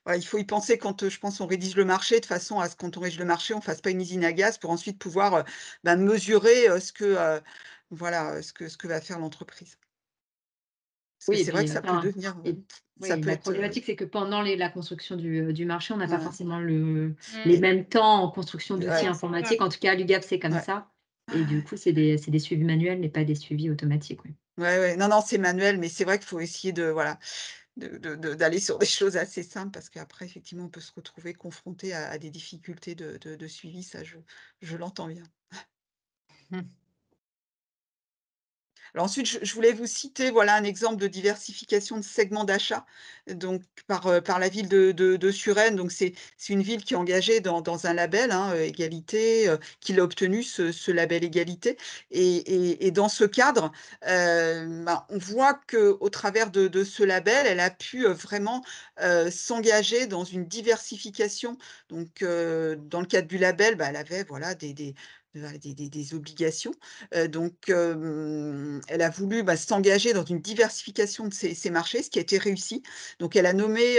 voilà, il faut y penser quand, je pense on rédige le marché de façon à ce quand on rédige le marché, on fasse pas une usine à gaz pour ensuite pouvoir, mesurer, voilà, ce que va faire l'entreprise. Parce que Oui et c'est vrai puis, que ça peut devenir, et ça oui, peut la être, problématique, c'est que pendant la construction du marché, on n'a pas voilà, forcément les Mmh. et mêmes temps en construction d'outils ouais, Ouais, c'est sûr. informatiques. En tout cas, à l'UGAP, c'est comme ouais. ça. Et du coup, c'est des suivis manuels et pas des suivis automatiques, oui. Ouais, ouais, non, non, c'est manuel, mais c'est vrai qu'il faut essayer de voilà, d'aller sur des choses assez simples parce qu'après effectivement, on peut se retrouver confronté à des difficultés de suivi, ça je l'entends bien. Mmh. Alors ensuite, je voulais vous citer, voilà, un exemple de diversification de segments d'achat, donc par la ville de Suresnes. Donc c'est une ville qui est engagée dans un label, hein, égalité, qu'il a obtenu ce label égalité et dans ce cadre, ben, on voit qu'au travers de ce label, elle a pu, vraiment, s'engager dans une diversification. Donc dans le cadre du label, bah, elle avait, voilà, voilà, des obligations. Donc, elle a voulu, bah, s'engager dans une diversification de ses marchés, ce qui a été réussi. Donc elle a nommé,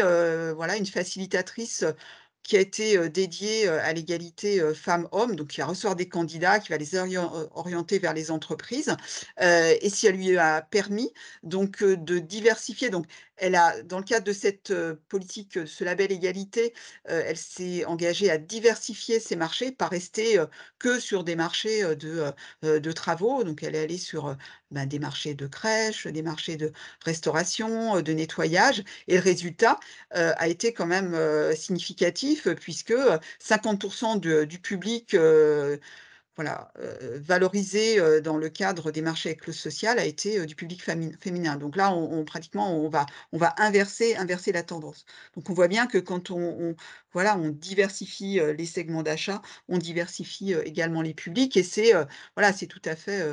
voilà, une facilitatrice, qui a été, dédiée, à l'égalité, femmes-hommes, donc qui va recevoir des candidats, qui va les orienter vers les entreprises, et si elle lui a permis donc, de diversifier. Donc elle a dans le cadre de cette, politique, ce label égalité, elle s'est engagée à diversifier ses marchés, pas rester, que sur des marchés, de travaux. Donc elle est allée sur, ben, des marchés de crèches, des marchés de restauration, de nettoyage et le résultat, a été quand même, significatif, puisque, 50 du public, voilà, valorisé, dans le cadre des marchés avec clause sociale a été, du public féminin. Donc là, on pratiquement, on va inverser la tendance. Donc on voit bien que quand voilà, on diversifie, les segments d'achat, on diversifie, également les publics et c'est, voilà, c'est tout à fait,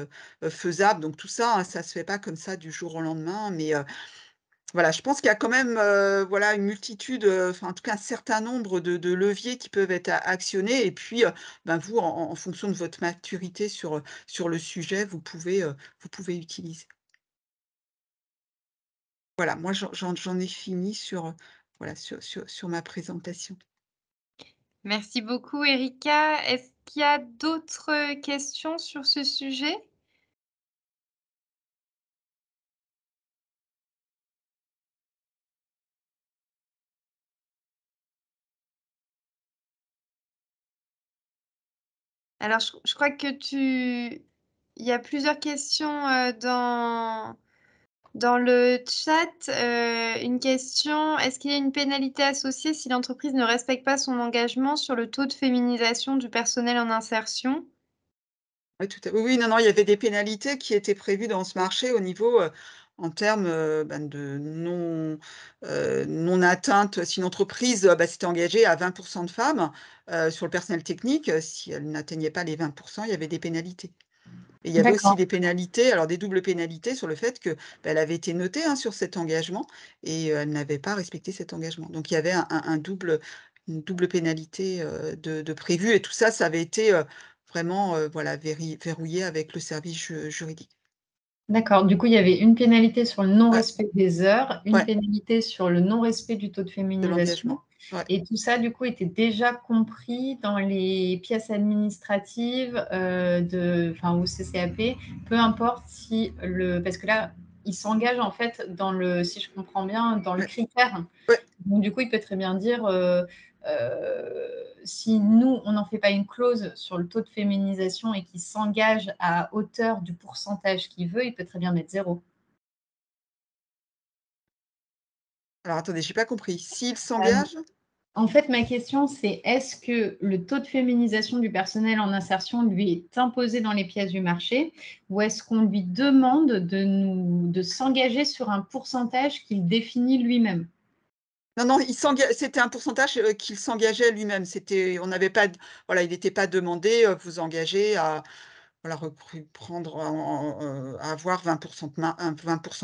faisable. Donc tout ça, hein, ça se fait pas comme ça du jour au lendemain, mais voilà, je pense qu'il y a quand même, voilà, une multitude, enfin, en tout cas, un certain nombre de leviers qui peuvent être actionnés et puis, ben, vous, en fonction de votre maturité sur le sujet, vous pouvez utiliser. Voilà, moi, j'en ai fini sur, voilà, sur ma présentation. Merci beaucoup Erika. Est-ce qu'il y a d'autres questions sur ce sujet? Alors je crois que il y a plusieurs questions, dans le chat. Une question: «Est-ce qu'il y a une pénalité associée si l'entreprise ne respecte pas son engagement sur le taux de féminisation du personnel en insertion?» Oui, tout à oui, oui, non, non, il y avait des pénalités qui étaient prévues dans ce marché au niveau, en termes, ben, de non-atteinte. Si une entreprise, bah, s'était engagée à 20 de femmes, sur le personnel technique, si elle n'atteignait pas les 20 il y avait des pénalités. Et il y avait aussi D'accord. des pénalités, alors des doubles pénalités sur le fait que, bah, elle avait été notée, hein, sur cet engagement et elle n'avait pas respecté cet engagement. Donc il y avait une double pénalité, de prévue et tout ça, ça avait été, vraiment, voilà, verrouillé avec le service juridique. D'accord. Du coup, il y avait une pénalité sur le Ouais, non-respect des heures, une ouais, pénalité sur le non-respect du taux de de féminisation l'engagement. Ouais, et tout ça, du coup, était déjà compris dans les pièces administratives, enfin, au CCAP, peu importe si parce que là, il s'engage en fait si je comprends bien, dans le ouais, critère. ouais. Donc du coup, il peut très bien dire, si nous, on n'en fait pas une clause sur le taux de féminisation et qu'il s'engage à hauteur du pourcentage qu'il veut, il peut très bien mettre 0. Alors attendez, j'ai pas compris. S'il Hem, s'engage? En fait, ma question, c'est est-ce que le taux de féminisation du personnel en insertion lui est imposé dans les pièces du marché ou est-ce qu'on lui demande de s'engager sur un pourcentage qu'il définit lui-même? Non, non, c'était un pourcentage, qu'il s'engageait lui-même. On n'avait pas d voilà, il n'était pas demandé, vous engagez à voilà, prendre à avoir 20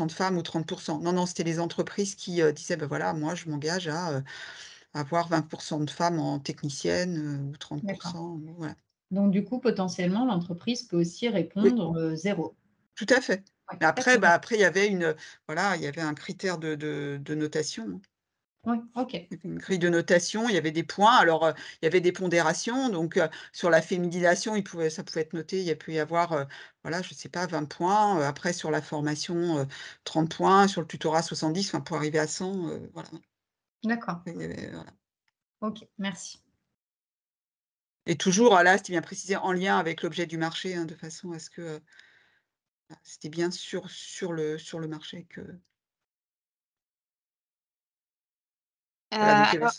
de femmes ou 30. Non, non, c'était les entreprises qui, disaient: «Bah, voilà, moi je m'engage à, avoir 20 de femmes en technicienne, ou 30 D'accord. voilà». Donc du coup, potentiellement, l'entreprise peut aussi Oui, répondre, 0. tout à fait. Ouais, Mais après, d'accord. bah, après il y avait voilà, il y avait un critère de notation, hein. Oui, OK. Il y avait une grille de notation, il y avait des points. Alors, il y avait des pondérations, donc sur la féminisation, ça pouvait être noté, il peut y avoir, voilà, je sais pas, 20 points, après sur la formation, 30 points, sur le tutorat 70, enfin pour arriver à 100, voilà. D'accord. Il y avait voilà. OK, merci. Et toujours, là, c'était bien précisé, en lien avec l'objet du marché, hein, de façon à ce que, voilà, c'était bien sur le marché que voilà, donc Alors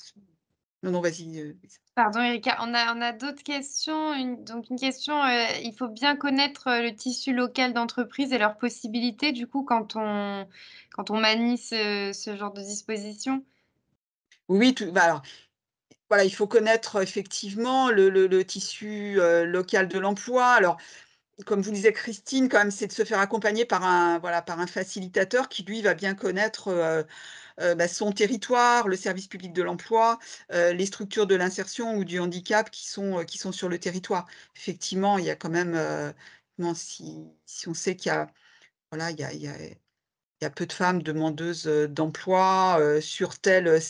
non, non, vas-y, Lisa. pardon Erika, on a d'autres questions. Une question, il faut bien connaître, le tissu local d'entreprise et leurs possibilités, du coup, quand on manie ce genre de disposition? Oui, oui, tout bah, alors, voilà, il faut connaître effectivement le tissu, local de l'emploi. Alors, comme vous disait Christine, quand même, c'est de se faire accompagner par un voilà, par un facilitateur qui, lui, va bien connaître, bah, son territoire, le service public de l'emploi, les structures de l'insertion ou du handicap qui sont sur le territoire. Effectivement, il y a quand même, non, si on sait qu'il y a voilà, il y a peu de femmes demandeuses, d'emploi, sur tel,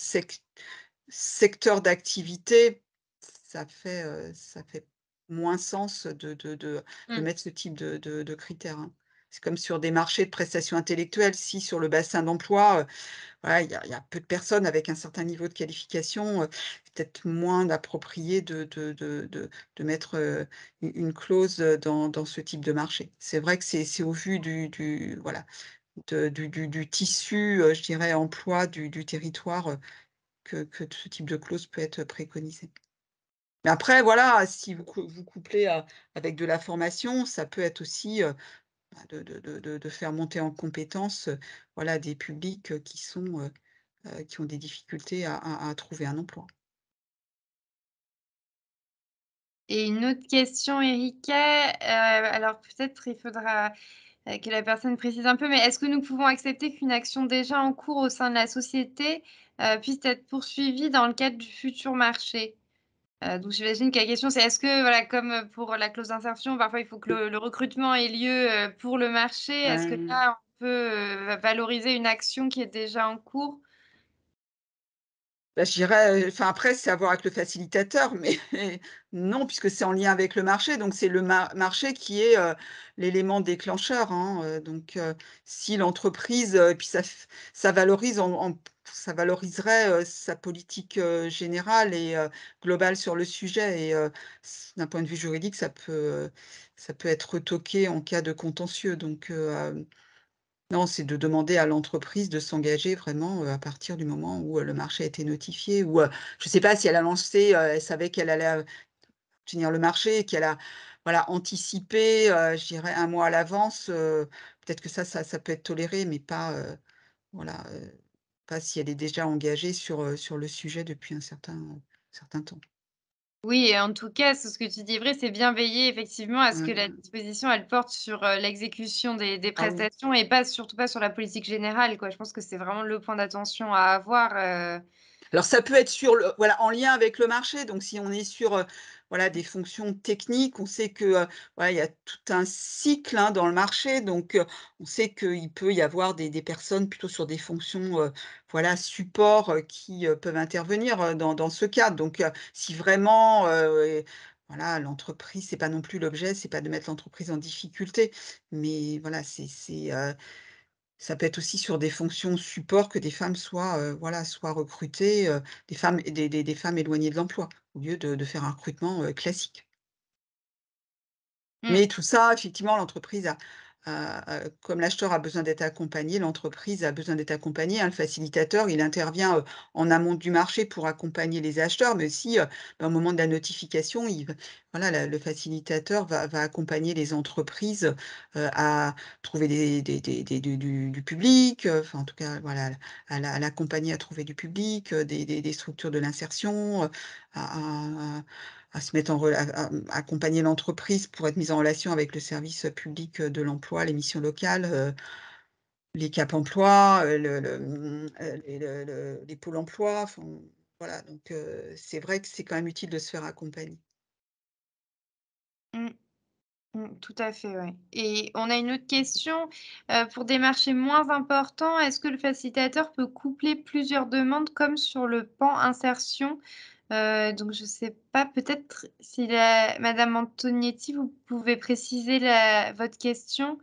secteur d'activité, ça fait moins sens de Mmh. mettre ce type de critères, hein. C'est comme sur des marchés de prestations intellectuelles, si sur le bassin d'emploi, voilà, il y a peu de personnes avec un certain niveau de qualification, c'est peut-être moins approprié de mettre, une clause, dans ce type de marché. C'est vrai que c'est au vu du voilà, du tissu, je dirais emploi du territoire, que ce type de clause peut être préconisé. Mais après voilà, si vous couplez, avec de la formation, ça peut être aussi, bah, de faire monter en compétences, voilà, des publics, qui ont des difficultés à trouver un emploi. Et une autre question, Erika, alors peut-être il faudra, que la personne précise un peu, mais est-ce que nous pouvons accepter qu'une action déjà en cours au sein de la société, puisse être poursuivie dans le cadre du futur marché? Donc j'imagine que la question c'est est-ce que voilà, comme, pour la clause d'insertion, parfois il faut que le recrutement ait lieu, pour le marché. Est-ce que Hem là, on peut, valoriser une action qui est déjà en cours? Bah, je dirais, enfin après c'est à voir avec le facilitateur, mais non puisque c'est en lien avec le marché, donc c'est le marché qui est, l'élément déclencheur, hein, donc si l'entreprise, et puis ça valorise ça valoriserait, sa politique, générale et globale sur le sujet et d'un point de vue juridique, ça peut être retoqué en cas de contentieux donc non, c'est de demander à l'entreprise de s'engager vraiment, à partir du moment où, le marché a été notifié ou, je ne sais pas si elle a lancé, elle savait qu'elle allait, obtenir le marché et qu'elle a, voilà, anticipé, je dirais 1 mois à l'avance, peut-être que ça peut être toléré, mais pas, voilà, pas si elle est déjà engagée sur le sujet depuis un certain temps. Oui et en tout cas, ce que tu dis est vrai, c'est bien veiller effectivement à ce que la Mmh. disposition, elle porte sur, l'exécution des Ah oui. prestations et pas surtout pas sur la politique générale, quoi. Je pense que c'est vraiment le point d'attention à avoir, Alors ça peut être sur le voilà, en lien avec le marché, donc si on est sur, voilà, des fonctions techniques, on sait que, voilà, il y a tout un cycle, hein, dans le marché, donc on sait qu'il peut y avoir des personnes plutôt sur des fonctions, voilà, support, qui, peuvent intervenir, dans ce cadre. Donc si vraiment, voilà, l'entreprise c'est pas non plus l'objet, c'est pas de mettre l'entreprise en difficulté, mais voilà, ça peut être aussi sur des fonctions support que des femmes soient, voilà, soient recrutées, des femmes des femmes éloignées de l'emploi, au lieu de faire un recrutement, classique. mmh. Mais tout ça, effectivement, l'entreprise comme l'acheteur a besoin d'être accompagné, l'entreprise a besoin d'être accompagnée, hein. Le facilitateur, il intervient, en amont du marché pour accompagner les acheteurs, mais aussi, bah, au moment de la notification, il va voilà, le facilitateur va accompagner les entreprises, à trouver du public, enfin, en tout cas, voilà, à l'accompagner à trouver du public, des structures de l'insertion, à se mettre en rela accompagner l'entreprise pour être mise en relation avec le service, public, de l'emploi, les missions locales, les Cap emploi, les pôles emploi, enfin, voilà, donc c'est vrai que c'est quand même utile de se faire accompagner. Mmh. Tout à fait, ouais et on a une autre question, pour des marchés moins importants, est-ce que le facilitateur peut coupler plusieurs demandes comme sur le pan insertion? Donc je sais pas, peut-être si la madame Antonietti, vous pouvez préciser votre question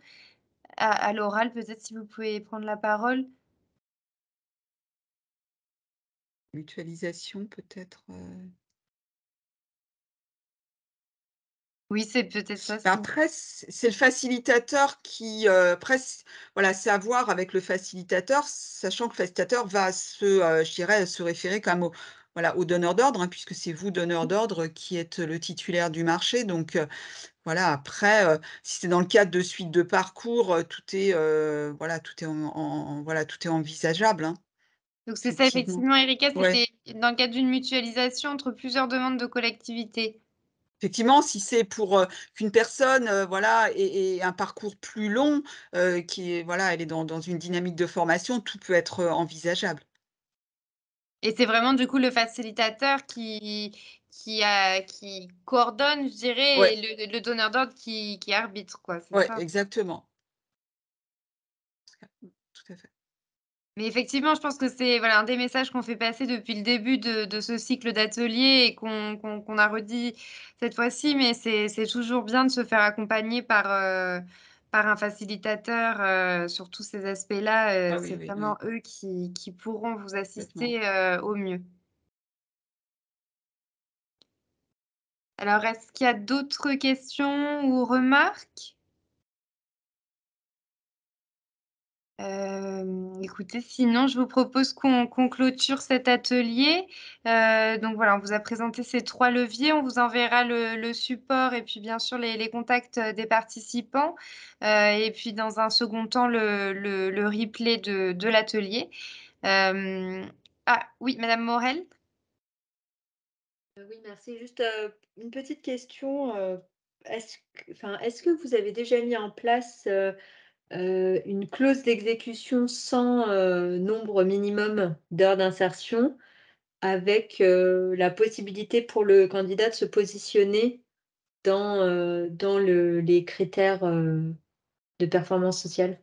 à l'oral, peut-être si vous pouvez prendre la parole? Mutualisation peut-être, Oui, c'est peut-être ça, Mais si. après, c'est le facilitateur qui, après voilà, c'est à voir avec le facilitateur, sachant que le facilitateur va je dirais, se référer quand même au donneur d'ordre, hein, puisque c'est vous, donneur d'ordre, qui êtes le titulaire du marché. Donc, voilà, après, si c'est dans le cadre de suite de parcours, tout est, voilà, tout est voilà, tout est envisageable, hein, Donc c'est ça effectivement. effectivement, Erika, Ouais. c'était dans le cadre d'une mutualisation entre plusieurs demandes de collectivités. Effectivement, si c'est pour, qu'une personne, voilà, ait un parcours plus long, qui est voilà, elle est dans une dynamique de formation, tout peut être, envisageable. Et c'est vraiment du coup le facilitateur qui coordonne, je dirais, Ouais, et le donneur d'ordre qui arbitre, quoi, c'est ouais, ça? exactement. Tout à fait. Mais effectivement, je pense que c'est, voilà, un des messages qu'on fait passer depuis le début de ce cycle d'ateliers et qu'on a redit cette fois-ci, mais c'est toujours bien de se faire accompagner par un facilitateur, sur tous ces aspects-là, Ah oui, c'est oui, vraiment oui, eux qui pourront vous complètement. assister, au mieux. Alors, est-ce qu'il y a d'autres questions ou remarques? Écoutez, sinon, je vous propose qu'on clôture cet atelier. Donc voilà, on vous a présenté ces 3 leviers. On vous enverra le support et puis bien sûr les contacts, des participants, et puis dans un second temps le replay de l'atelier. Ah oui, madame Morel? Oui, merci. Juste, une petite question, est-ce que vous avez déjà mis en place, une clause d'exécution sans, nombre minimum d'heures d'insertion avec, la possibilité pour le candidat de se positionner dans les critères, de performance sociale?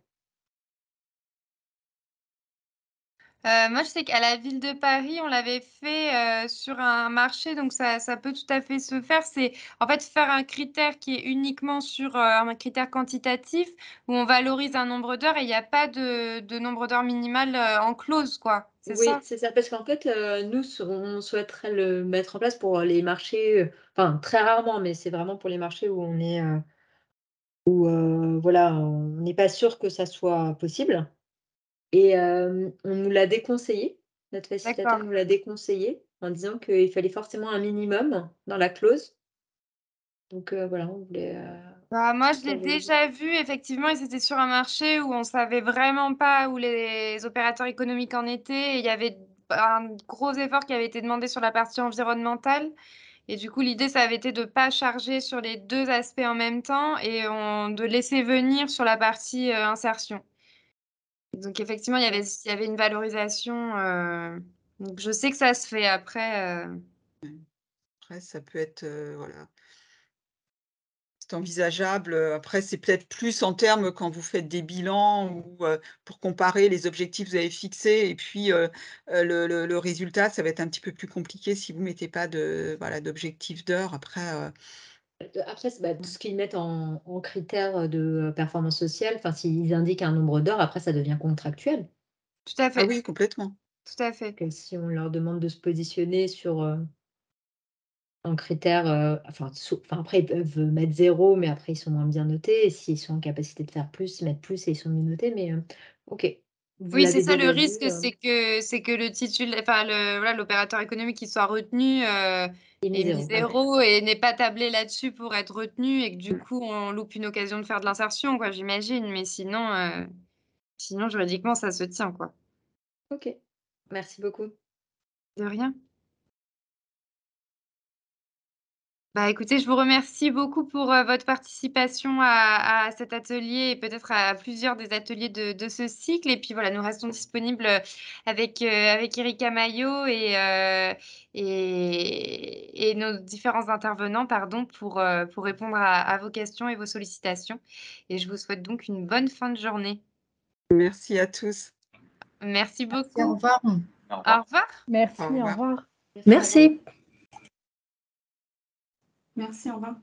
Moi, je sais qu'à la ville de Paris, on l'avait fait, sur un marché, donc ça peut tout à fait se faire. C'est, en fait, faire un critère qui est uniquement sur, un critère quantitatif où on valorise un nombre d'heures et il y a pas de nombre d'heures minimal, en clause, quoi. C'est Oui, ça? c'est ça, parce qu'en fait, nous, on souhaiterait le mettre en place pour les marchés, enfin, très rarement, mais c'est vraiment pour les marchés où on est, voilà, on n'est pas sûr que ça soit possible et on nous l'a déconseillé. Notre facilitateur D'accord. nous l'a déconseillé en disant qu'il fallait forcément un minimum dans la clause. Donc voilà, on voulait, Bah, moi, je l'ai surveiller. déjà vu effectivement et c'était sur un marché où on savait vraiment pas où les opérateurs économiques en étaient et il y avait un gros effort qui avait été demandé sur la partie environnementale. Et du coup, l'idée, ça avait été de pas charger sur les 2 aspects en même temps et de laisser venir sur la partie, insertion. Donc effectivement, il y avait une valorisation, donc je sais que ça se fait après, Après ça peut être, voilà, c'est envisageable, après c'est peut-être plus en termes quand vous faites des bilans ou, pour comparer les objectifs que vous avez fixés et puis, le résultat, ça va être un petit peu plus compliqué si vous mettez pas voilà, d'objectifs d'heures après, Après, tout ce qu'ils mettent en critères, de performance sociale, enfin, s'ils indiquent un nombre d'heures, après ça devient contractuel. tout à ah fait, oui, complètement. tout à fait. Que si on leur demande de se positionner sur, en critères, enfin après ils peuvent mettre 0, mais après ils sont moins bien notés et s'ils sont en capacité de faire plus, ils mettent plus et ils sont mieux notés, mais OK. Vous Oui, c'est l'avez ça le déjà vu, risque, c'est que le enfin voilà, l'opérateur économique qui soit retenu, et mis ait mis 0. Ah ouais. 0 et n'ait pas tablé là-dessus pour être retenu et que du coup, on loupe une occasion de faire de l'insertion, quoi, j'imagine. Mais sinon juridiquement, ça se tient, quoi. OK. Merci beaucoup. De rien. Bah, écoutez, je vous remercie beaucoup pour, votre participation à cet atelier et peut-être à plusieurs des ateliers de ce cycle et puis voilà, nous restons disponibles, avec Erika Maillot et nos différents intervenants, pardon, pour répondre à vos questions et vos sollicitations et je vous souhaite donc une bonne fin de journée. Merci à tous. Merci Merci, au beaucoup. revoir. Au Au revoir. revoir. Merci, Au au revoir. revoir. Merci, au revoir. Merci. Merci, au revoir.